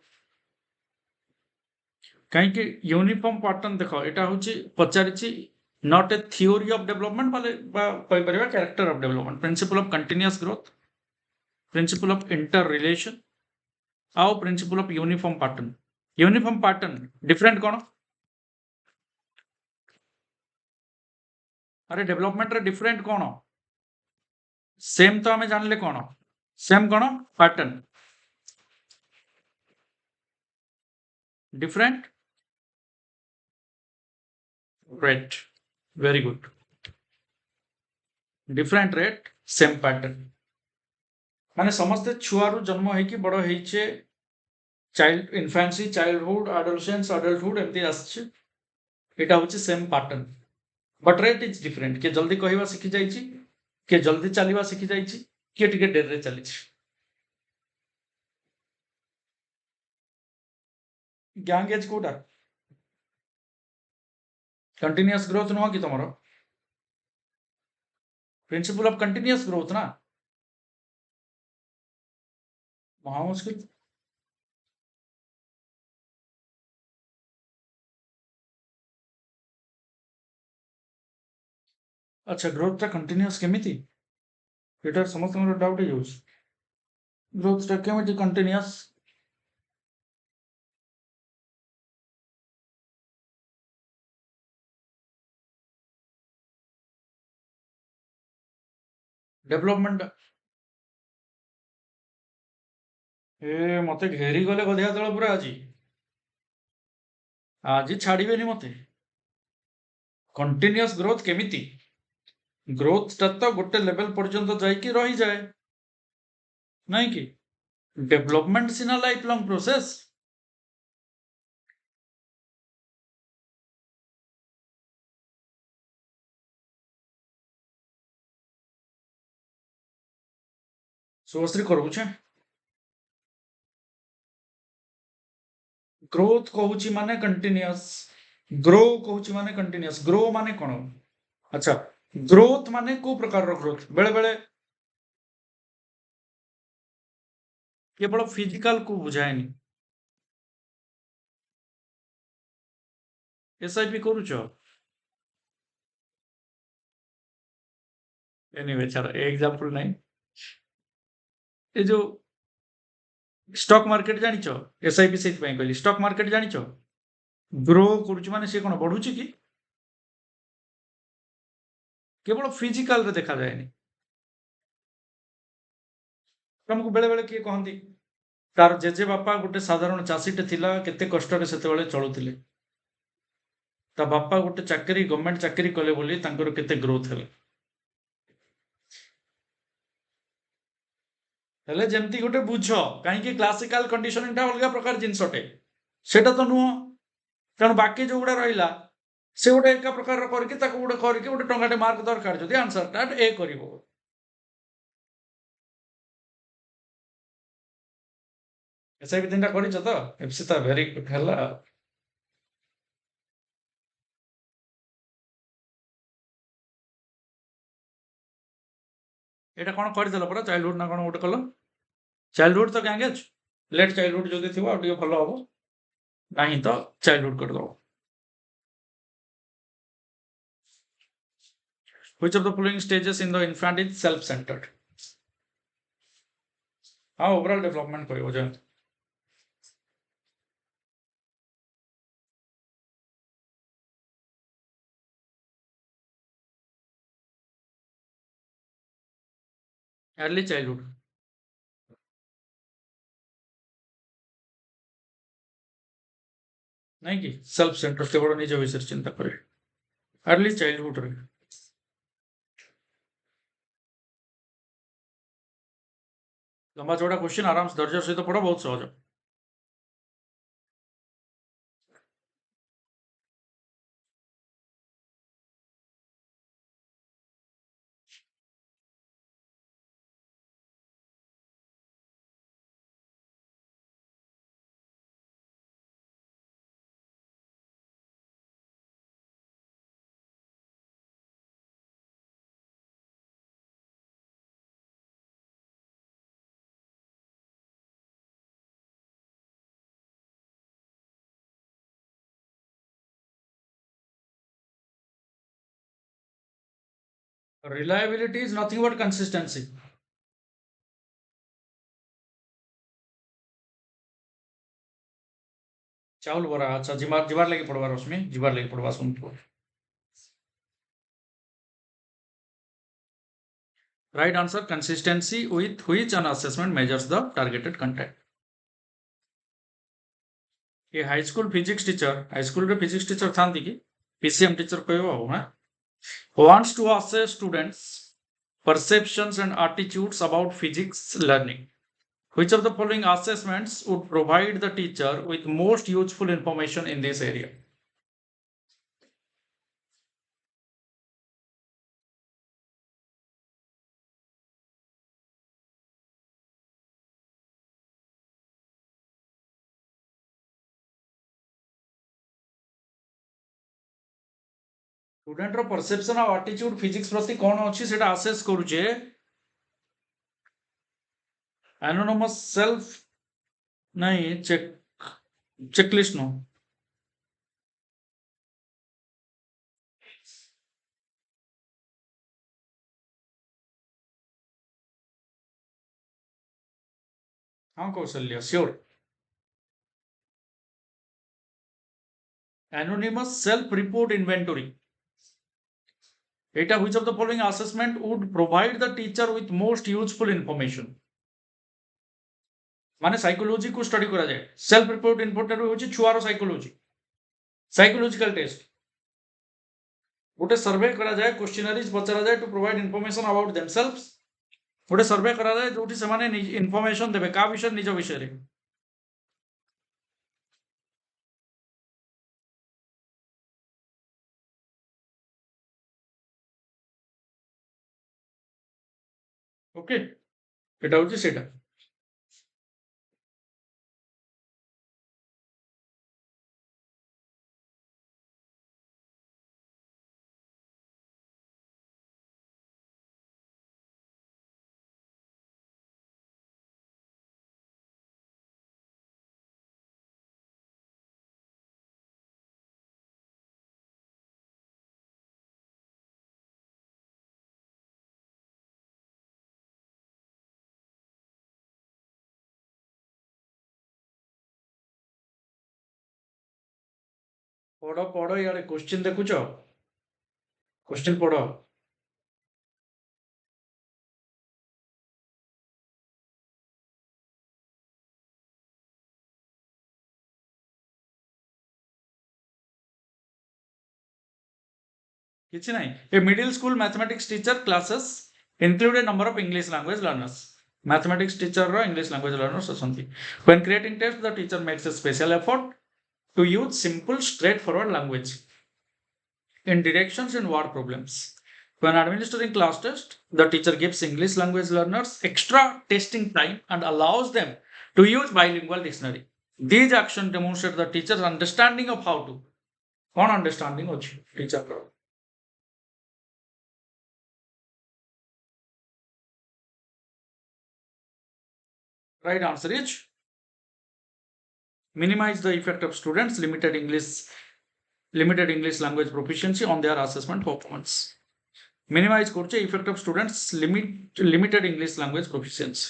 कहीं कि यूनिफॉर्म पैटर्न देखो एटा होची पचारिची not a theory of development वाले कहि परिबा character of development principle of continuous growth principle of interrelation आउ principle of uniform pattern different कोन अरे डेवलपमेंट रे डिफरेंट कोन सेम तो हमें जानले कोन सेम कोन pattern different rate very good different rate same pattern माने समस्त छुआरू जन्म होइकी बड़ होइछे child infancy childhood adolescence adulthood एमती आछे एटा होची same pattern but rate is different के जल्दी कहवा सीखी जाइछि के जल्दी चलवा सीखी जाइछि के टिके डेर रे चलिछि गैंग एज कोटा कंटीन्यूअस ग्रोथ नुह कि तुमरो प्रिंसिपल ऑफ कंटीन्यूअस ग्रोथ ना महा मुश्किल अच्छा ग्रोथ टा कंटीन्यूअस केमिति एटा समस्त डाउट है यूज ग्रोथ टा केमिति कंटीन्यूअस डेवलपमेंट ए मते घेरी गले गधिया दल पूरा आज छाड़िबेनी मते कंटीन्यूअस ग्रोथ केमिति ग्रोथ टा तो गोटे लेवल पर्यंत जाइकी रही जाए नहीं कि डेवलपमेंट सिना लाइफ लॉन्ग प्रोसेस शुभश्री करूछे ग्रोथ कहूची माने कंटीन्यूअस ग्रो कहूची माने कंटिन्यूअस ग्रो माने कोन अच्छा ग्रोथ माने को प्रकार रो ग्रोथ बेले बेले केवल फिजिकल को बुझाएनी एसआईपी करूछ एनीवे छाड़ एग्जांपल नहीं ए जो स्टॉक मार्केट जानिछ एसआईपी सेट पई कहली स्टॉक मार्केट जानिछ ग्रो करूछ माने से कोन बढ़ुची कि केवल फिजिकल रे देखा जाएनी तुमको बेले बेले किए कहती तार जेजे बापा गोटे साधारण चाषीटे थिला केते कष्टरे सेतेबेले चलुथिले ता बापा गोटे चाकरी गवर्नमेंट चाकरी कले बोली तांकर केते ग्रोथ हेले हेले जेमती गोटे बुझ कहीं क्लासिकल कंडीशन अलग प्रकार जिनसटे सेटा तो नुह कारण बाकी जो गुड़ा रहा से गोटे एका प्रकार करके गोटे करके गोटे टंगाटे मार्क दरकार जदि आंसर टा ए करिवो एसआईपी तीनटा करिछ तो एफसी ता वेरी गुड हला एटा कोन करदेला परा चाइल्डहुड ना कोन गोटे कल चाइल्डहुड तो गैंगेज लेट चाइल्डहुड जदि थिबो आ टिके भलो हबो नहीं तो चाइल्डहुड कर दो which of the following stages in the infant is self centered हाँ ओवरऑल डेवलपमेंट करिवो जे अर्ली चाइल्डहुड नहीं कि सेल्फ सेंटर केवल निज विषय चिंता करे अर्ली चाइल्डहुड रे लंबा चौड़ा क्वेश्चन आराम से धैर्य सहित पढ़ो बहुत सहज reliability is nothing but consistency चाउल बरा अच्छा जिमार जिबार लगी पड़वा रश्मि जिबार लगी पड़वा सुन right answer consistency with which an assessment measures the targeted content ये high school physics teacher high school रे फिजिक्स टीचर थांती कि पीसीएम टीचर कहबो हां wants to assess students perceptions and attitudes about physics learning which of the following assessments would provide the teacher with most useful information in this area student रो perception और attitude physics प्रति कोन अछि सेटा assess करूचे anonymous self नहीं checklist नो हाँ कौशल्य sure anonymous self report inventory एटा which of the following assessment would provide the teacher with most useful information माने साइकोलॉजी को स्टडी करा जाए सेल्फ रिपोर्ट इन्वेंटरी होची छुआरो साइकोलॉजी साइकोलॉजिकल टेस्ट गोटे सर्वे करा जाए क्वेश्चनरीज पचरा जाए to provide information about themselves गोटे सर्वे करा जाए जोठी से माने इन्फॉर्मेशन देबे का विषय निज विषय रे ओके एटा होची सेटा ପଢ ପଢ ଇଆଡେ କ୍ୱେଶ୍ଚିନ୍ ଦେଖୁଛ, କ୍ୱେଶ୍ଚିନ୍ ପଢ। କିଛି ନାହିଁ। A middle school mathematics teacher classes include a number of English language learners. Mathematics teacher ର English language learners ଅଛନ୍ତି। When creating tests, the teacher makes a special effort to use simple, straightforward language in directions and word problems. When administering class test, the teacher gives English language learners extra testing time and allows them to use bilingual dictionary. These actions demonstrate the teacher's understanding of how to. କଣ understanding ଅଛି teacher? Right answer is minimize the effect of students limited English language proficiency on their assessment performance. Minimize করছে effect of students limited English language proficiency.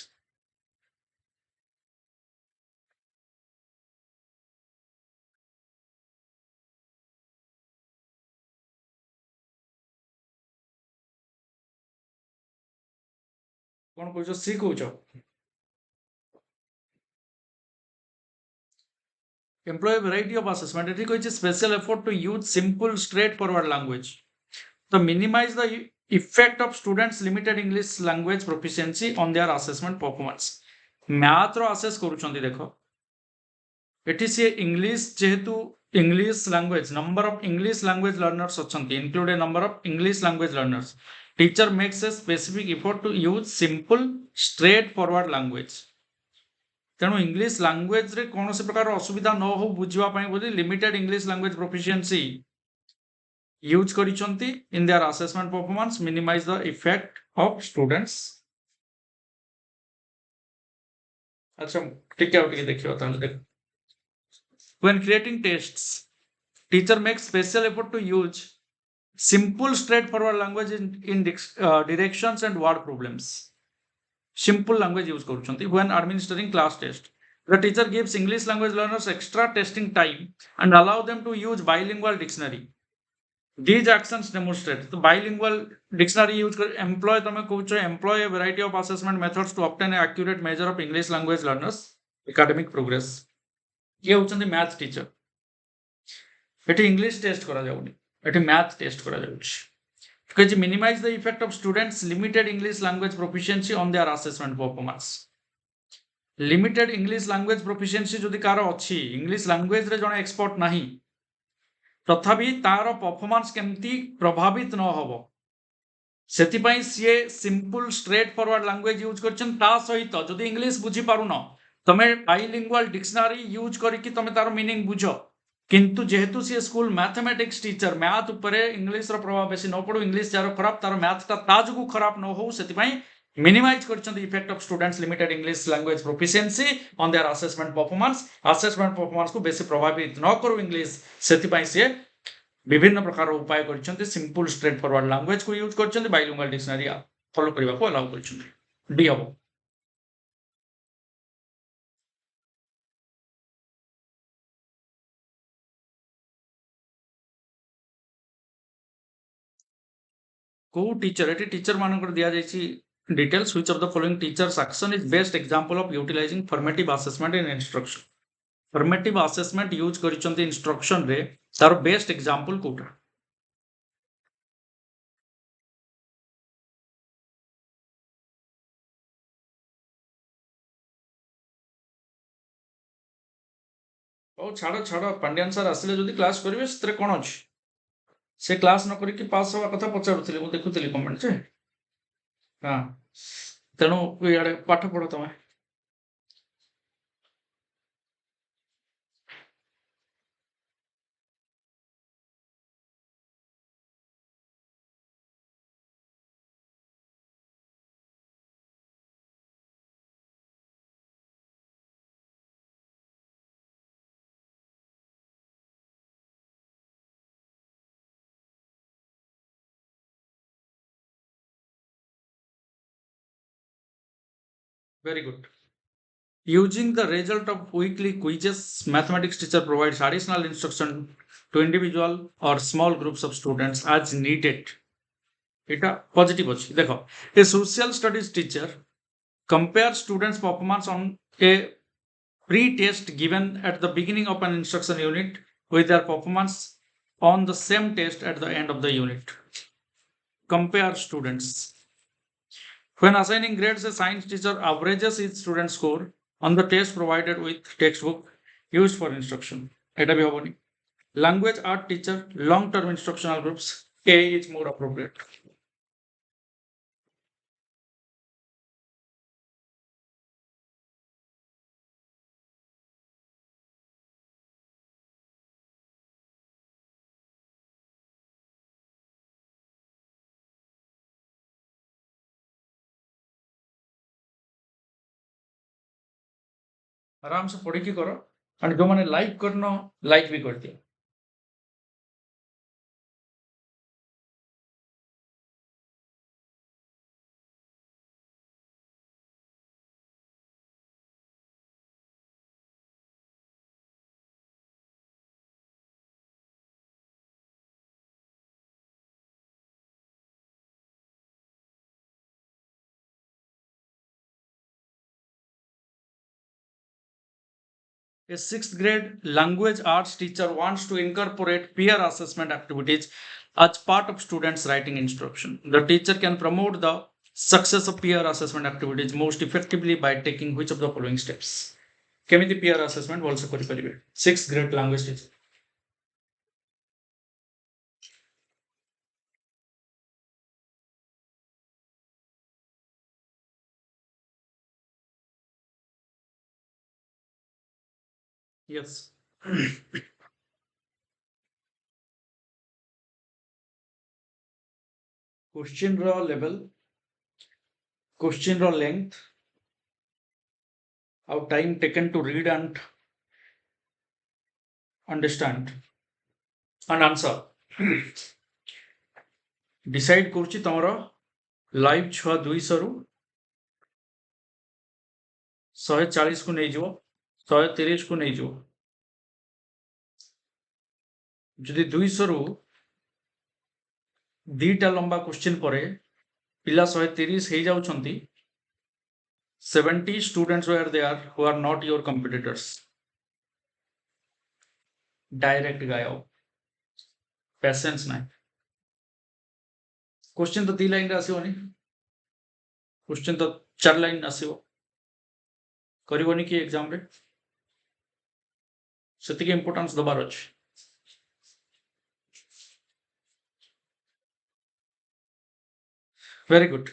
କଣ କହୁଛ C କହୁଛ? Employ a variety of assessment. ଏଠି କହିଛି special effort to use simple straightforward language. So minimize the effect of students limited English language proficiency on their assessment performance. Math ର assess କରୁଛନ୍ତି ଦେଖ, ଏଠି ସିଏ ଇଂଲିଶ ଯେହେତୁ English language number of English language learners ଅଛନ୍ତି, include a number of English language learners, teacher makes a specific effort to use simple straightforward language. ତେଣୁ English ଲାଙ୍ଗୁଏଜରେ କୌଣସି ପ୍ରକାର ଅସୁବିଧା ନ ହଉ ବୁଝିବା ପାଇଁ ବୋଲି limited English language proficiency use କରିଛନ୍ତି in their assessment performance, minimize the effect of students. ଆଚ୍ଛା ଟିକେ ଆଉ ଟିକେ ଦେଖିବା ତାହେଲେ ଦେଖ। When creating tests, teacher makes special effort to use simple straightforward language in directions and word problems. Simple language use କରୁଛନ୍ତି। When administering class test, the teacher gives English language learners extra testing time and allow them to use bilingual dictionary. These actions demonstrate the bilingual dictionary use employ ତମେ କହୁଛ employ a variety of assessment methods to obtain an accurate measure of English language learners academic progress. କିଏ ହଉଛନ୍ତି math teacher. ଏଠି English test କରାଯାଉନି, ଏଠି math test କରାଯାଉଛି। କହିଛି minimize the effect of students limited English language proficiency on their assessment performance. Limited English language proficiency ଯଦି କାହାର ଅଛି, ଇଂଲିଶ ଲାଙ୍ଗୁଏଜରେ ଜଣେ ଏକ୍ସପର୍ଟ ନାହିଁ, ତଥାପି ତାର ପରଫର୍ମାନ୍ସ କେମିତି ପ୍ରଭାବିତ ନ ହବ ସେଥିପାଇଁ ସିଏ simple straightforward language use କରିଛନ୍ତି। ତା ସହିତ ଯଦି ଇଂଲିଶ ବୁଝିପାରୁନ ତମେ ବାଇଲିଙ୍ଗୁଆଲ ଡିକ୍ସନାରୀ ୟୁଜ୍ କରିକି ତମେ ତାର ମିନିଂ ବୁଝ। କିନ୍ତୁ ଯେହେତୁ ସିଏ ସ୍କୁଲ ମ୍ୟାଥମେଟିକ୍ସ ଟିଚର, ମ୍ୟାଥ୍ ଉପରେ ଇଂଲିଶର ପ୍ରଭାବ ବେଶୀ ନ ପଡୁ, ଇଂଲିଶ ଯାହାର ଖରାପ ତାର ମ୍ୟାଥଟା ତା ଯୋଗୁଁ ଖରାପ ନ ହଉ, ସେଥିପାଇଁ ମିନିମାଇଜ କରିଛନ୍ତି effect of students limited English language proficiency on their assessment performance. Assessment ପରଫର୍ମାନ୍ସକୁ ବେଶୀ ପ୍ରଭାବିତ ନ କରୁ ଇଂଲିଶ, ସେଥିପାଇଁ ସିଏ ବିଭିନ୍ନ ପ୍ରକାର ଉପାୟ କରିଛନ୍ତି। ସିମ୍ପଲ ଷ୍ଟ୍ରେଟ୍ ଫରୱାର୍ଡ ଲାଙ୍ଗୁଏଜକୁ ୟୁଜ୍ କରିଛନ୍ତି, ବାଇଲିଙ୍ଗୁଆଲ ଡିକ୍ସନାରୀ ଫଲୋ କରିବାକୁ ଆଲାଉ କରିଛନ୍ତି। ଡି ହବ। କୋଉ ଟିଚର, ଏଠି ଟିଚର ମାନଙ୍କର ଦିଆଯାଇଛି details, which of the following teachers action is best example of utilizing formative assessment in instruction. Formative assessment use କରିଛନ୍ତି instruction ରେ, ତାର best example କୋଉଟା? ହଉ ଛାଡ ଛାଡ, ପାଣ୍ଡିଆନ ସାର୍ ଆସିଲେ ଯଦି କ୍ଲାସ କରିବେ ସେଥିରେ କଣ ଅଛି। ସେ କ୍ଲାସ ନ କରିକି ପାସ୍ ହବା କଥା ପଚାରୁଥିଲେ, ମୁଁ ଦେଖୁଥିଲି କମେଣ୍ଟ ଯେ। ହଁ, ତେଣୁ ଇଆଡେ ପାଠ ପଢ ତମେ। Very good. Using the result of weekly quizzes, mathematics teacher provides additional instruction to individual or small groups of students as needed. এটা পজিটিভ ଅଛି ଦେଖ a social studies teacher compares students performance on a pre-test given at the beginning of an instruction unit with their performance on the same test at the end of the unit. Compare students. When assigning grades, a science teacher averages each student's score on the test provided with textbook used for instruction. এটা भी হবনি। Language art teacher, long-term instructional groups, A is more appropriate. आराम से पढ़ी करो और जो मैंने like करना लाइक भी कर दिया। A sixth grade language arts teacher wants to incorporate peer assessment activities as part of students' writing instruction. The teacher can promote the success of peer assessment activities most effectively by taking which of the following steps? କେମିତି peer assessment ଭଲସେ କରିପାରିବେ? Sixth grade language teacher. Yes. Question raw level, question raw length, how time taken to read and understand and answer. Decide କରୁଛି ତମର live ଛୁଆ 200 ରୁ 140 କୁ ନେଇଯିବ 130 କୁ ନେଇଯିବ ଯଦି 200 ରୁ ଦିଟା ଲମ୍ବା କ୍ୱେଶ୍ଚିନ୍ ପରେ ପିଲା 130 ହେଇଯାଉଛନ୍ତି 70 students were there who are not your competitors. Direct गायब पेशेंस नहीं क्वेश्चन तो 3 लाइन रे आसीबोनी क्वेश्चन तो 4 लाइन आसीबो करिवोनी कि एग्जाम रे सेति के इंपोर्टेंस दबार अछि वेरी गुड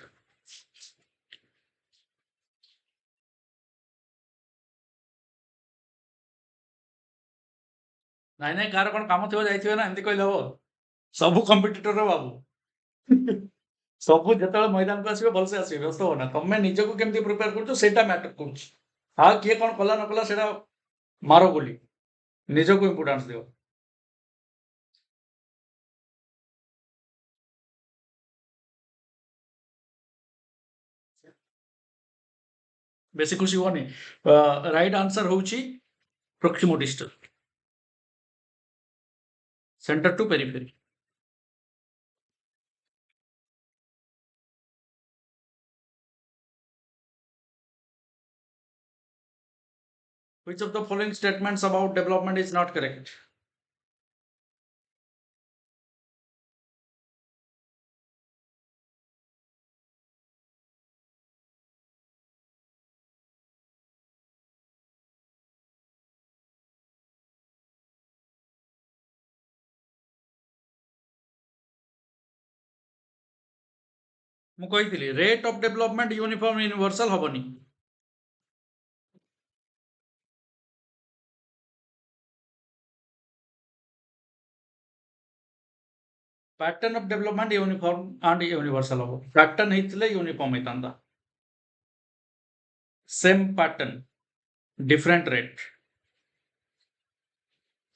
ନାଇଁ ନାଇଁ କାହାର କଣ କାମ ଥିବ ଯାଇଥିବେ ନା ଏମିତି କହିଲେ ହବ ସବୁ କମ୍ପିଟିଟର ବାବୁ ସବୁ ଯେତେବେଳେ ମଇଦାନକୁ ଆସିବେ ଭଲସେ ଆସିବେ ବ୍ୟସ୍ତ ହବ ନା ତମେ ନିଜକୁ କେମିତି ପ୍ରିପେୟାର କରୁଛ ସେଇଟା ମ୍ୟାଟର କରୁଛି ଆଉ କିଏ କଣ କଲା ନ କଲା ସେଇଟା ମାର ବୋଲି ନିଜକୁ ଇମ୍ପୋର୍ଟାନ୍ସ ଦିଅ ବେଶୀ ଖୁସି ହୁଅନି ରାଇଟ୍ ଆନ୍ସର ହଉଛି proximo distal center to periphery which of the following statements about development is not correct ମୁଁ କହିଥିଲି rate of development uniform universal ହବନି pattern of development uniform and universal ହବ pattern ହେଇଥିଲେ uniform ହେଇଥାନ୍ତା same pattern different rate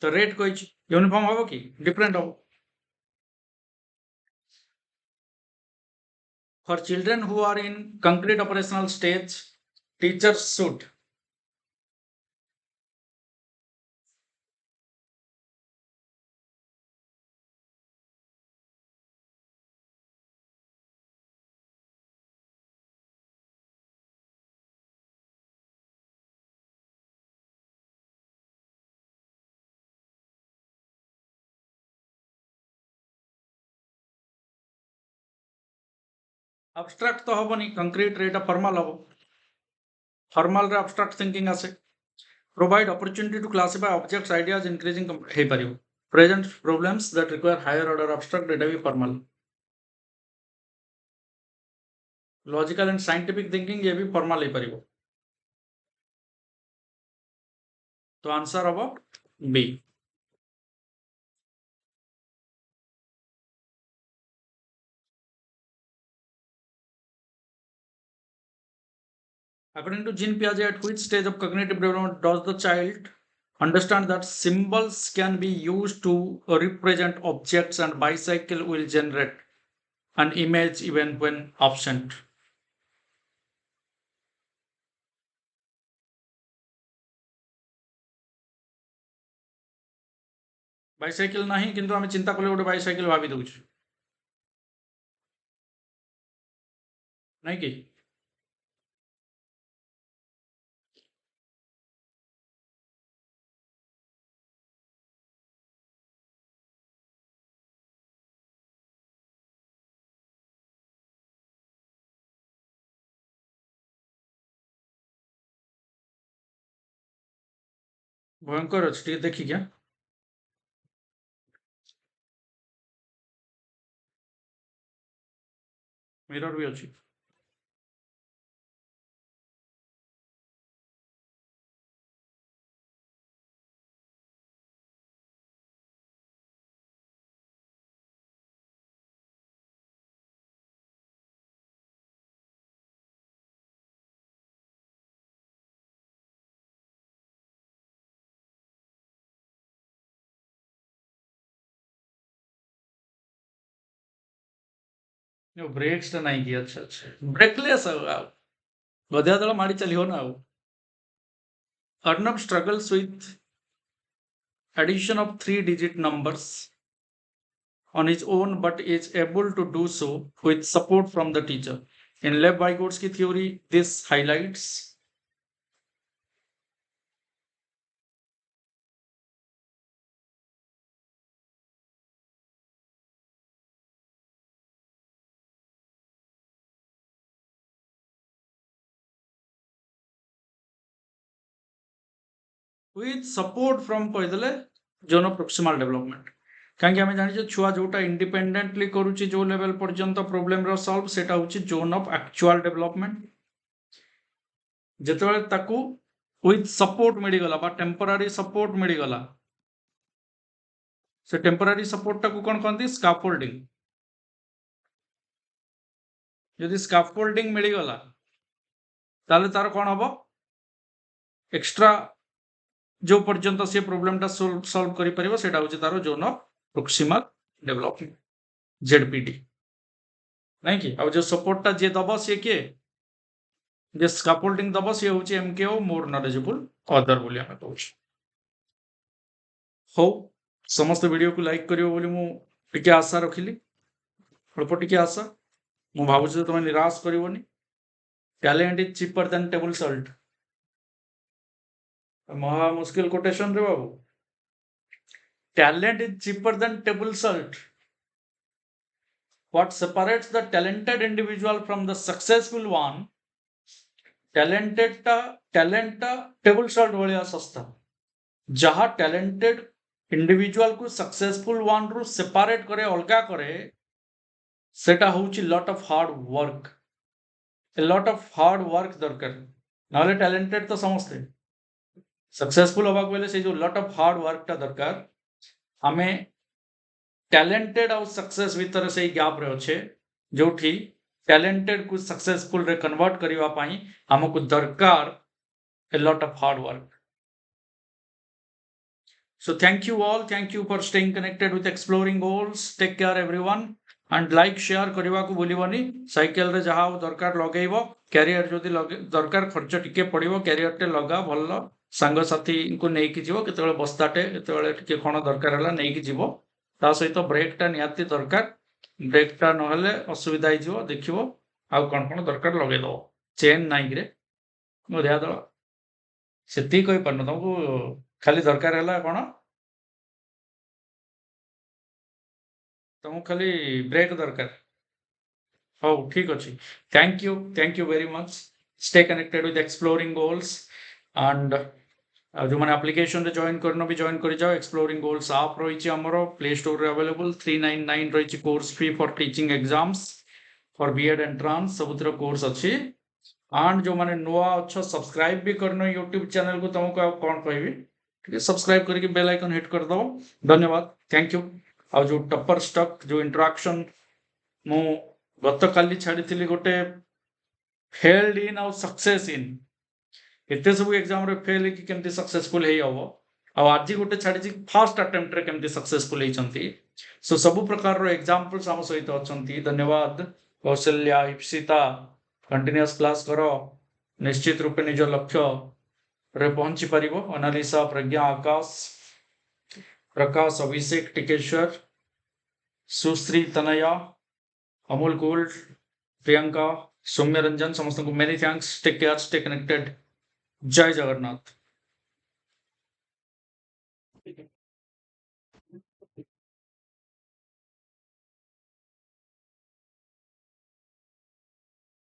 तो rate କହିଛି uniform ହବ କି different ହବ for children who are in concrete operational stage teachers should abstract तो हबनी कंक्रीट रे एटा फॉर्मल हबो फॉर्मल रे abstract thinking आसे provide opportunity to classify objects ideas increasing हे परियो present problems that require higher order abstract data भी formal logical and scientific thinking ये भी formal हे परियो तो आंसर हबो B according to Jean Piaget at which stage of cognitive development does the child understand that symbols can be used to represent objects and bicycle will generate an image even when absent bicycle ନାହିଁ କିନ୍ତୁ ଆମେ ଚିନ୍ତା କଲେ ଗୋଟେ bicycle ଭାବି ଦଉଛୁ ନାଇଁ କି ଭୟଙ୍କର ଅଛି ଟିକେ ଦେଖିକି ମିରର ବି ଅଛି ବ୍ରେକ୍ସ ଟା ନାହିଁ କି ଆଚ୍ଛା ଆଚ୍ଛା ବ୍ରେକଲେସ୍ ଆଉ ଗଧିଆ ଦଳ ମାଡ଼ି ଚାଲିବ ନା ଆଉ Arnab struggles with addition of 3-digit numbers on his own but is able to do so with support from the teacher. In Lev-Vygotski theory, this highlights with support from କହିଦେଲେ zone of proximal development କାହିଁକି ଆମେ ଜାଣିଛେ ଛୁଆ ଯୋଉଟା independently କରୁଛି ଯୋଉ level ପର୍ଯ୍ୟନ୍ତ problem ର ସଲ୍ଭ ସେଟା ହଉଛି ଜୋନ୍ ଅଫ ଆକ୍ଚୁଆଲ ଡେଭଲପମେଣ୍ଟ ଯେତେବେଳେ ତାକୁ ୱିଥ୍ ସପୋର୍ଟ ମିଳିଗଲା ବା ଟେମ୍ପୋରାରୀ ସପୋର୍ଟ ମିଳିଗଲା ସେ ଟେମ୍ପୋରାରୀ ସପୋର୍ଟଟାକୁ କ'ଣ କହନ୍ତି ସ୍କାଫୋଲ୍ଡିଂ ଯଦି ସ୍କାଫୋଲ୍ଡିଂ ମିଳିଗଲା ତାହେଲେ ତାର କ'ଣ ହବ ଏକ୍ସଟ୍ରା जो पर्यंत से प्रोब्लेम टा सॉल्व करि परिबो सेटा होची तारो zone of proximal development ZPD नहीं कि अब जो सपोर्ट टा जे दबो से के जे स्कैफोल्डिंग दबो से होची एमकेओ मोर नॉलेजेबल अदर बोली हम कहूछ हो समस्त वीडियो को लाइक करियो बोली मु टिके आशा रखिली अल्प टिके आशा मु भाबु जे तुम निराश करिवोनी talent is cheaper than table salt महा मुश्किल कोटेशन रे बाबू talent is cheaper than table salt what separates the talented individual from the successful one talent टा table salt भलिया सस्ता जहा talented individual को successful one रू separate करे अलगा करे सेटा होउची lot of hard work a lot of hard work दरकार नाले talented तो समझते सक्सेसफुल हवा को से जो लॉट ऑफ हार्ड वर्क टा दरकार आमे टैलेंटेड और सक्सेस भीतर से गैप रे अच्छे जोठी टैलेंटेड को सक्सेसफुल रे कन्वर्ट करिवा पाई हमको दरकार a lot of hard work so thank you for staying connected with exploring goals take care everyone and like share करवा को भूलिबनी साइकिल रे जहा दरकार लगेइबो कैरियर जदी दरकार खर्च टिके पड़िबो कैरियर टे लगा भल्लो सांग साथी को नेकी जीवो केतबेले बस्ताटे केतबेले टिके कोन दरकार हला नेकी जीवो ता सहित ब्रेक टा नियाती दरकार ब्रेक टा नहले असुविधा ही जीवो देखिवो आ कोन दरकार लगे दो चेन नाइक रे गधिया दल सेती कोइ पन तुमको खाली दरकार हला कोन तुमको खाली ब्रेक दरकार ହଉ ଠିକ୍ ଅଛି। Thank you very much. Stay connected with exploring goals and ଆଉ ଯେଉଁମାନେ ଆପ୍ଲିକେସନରେ ଜଏନ୍ କରିନ ବି ଜଏନ୍ କରିଯାଅ। ଏକ୍ସପ୍ଲୋରିଂ ଗୋଲ୍ସ ଆପ୍ ରହିଛି ଆମର ପ୍ଲେ ଷ୍ଟୋରରେ ଆଭେଲେବୁଲ୍। 399 ରହିଛି course fee for teaching exams for B.Ed entrance ସବୁଥିର କୋର୍ସ ଅଛି। ଆଣ୍ଡ ଯେଉଁମାନେ ନୂଆ ଅଛ ସବସ୍କ୍ରାଇବ୍ ବି କରିନ ୟୁଟ୍ୟୁବ୍ ଚ୍ୟାନେଲକୁ, ତୁମକୁ ଆଉ କ'ଣ କହିବି, ଟିକେ ସବସ୍କ୍ରାଇବ୍ କରିକି ବେଲ୍ ଆଇକନ୍ ହିଟ୍ କରିଦେବ। ଧନ୍ୟବାଦ, ଥ୍ୟାଙ୍କ ୟୁ। ଆଉ ଯେଉଁ ଟପର ଷ୍ଟକ୍ ଯେଉଁ ଇଣ୍ଟରାକ୍ସନ୍ ମୁଁ ଗତକାଲି ଛାଡ଼ିଥିଲି ଗୋଟେ ଫେଲ୍ଡ ଇନ୍ ଆଉ ସକ୍ସେସ୍ ଇନ୍, ଏତେ ସବୁ ଏକ୍ଜାମ୍ରେ ଫେଲ୍ ହେଇକି କେମିତି ସକ୍ସେସଫୁଲ୍ ହେଇ ହବ, ଆଉ ଆଜି ଗୋଟେ ଛାଡ଼ିଛି ଫାର୍ଷ୍ଟ ଆଟେମ୍ପ୍ଟରେ କେମିତି ସକ୍ସେସଫୁଲ୍ ହେଇଛନ୍ତି। ସୋ ସବୁ ପ୍ରକାରର ଏକ୍ଜାମ୍ପଲ୍ସ ଆମ ସହିତ ଅଛନ୍ତି। ଧନ୍ୟବାଦ କୌଶଲ୍ୟା, ଇପ୍ସିତା। କଣ୍ଟିନ୍ୟୁଅସ୍ କ୍ଲାସ୍ କର, ନିଶ୍ଚିତ ରୂପେ ନିଜ ଲକ୍ଷ୍ୟରେ ପହଞ୍ଚି ପାରିବ। ଅନାଲିସା, ପ୍ରଜ୍ଞା, ଆକାଶ, ପ୍ରକାଶ, ଅଭିଷେକ, ଟିକେଶ୍ୱର, ସୁଶ୍ରୀ, ତନୟା, अमूल गोल्ड, प्रियंका, सौम्य रंजन, समस्त को many thanks. Take care, stay connected. Jai Jagannath.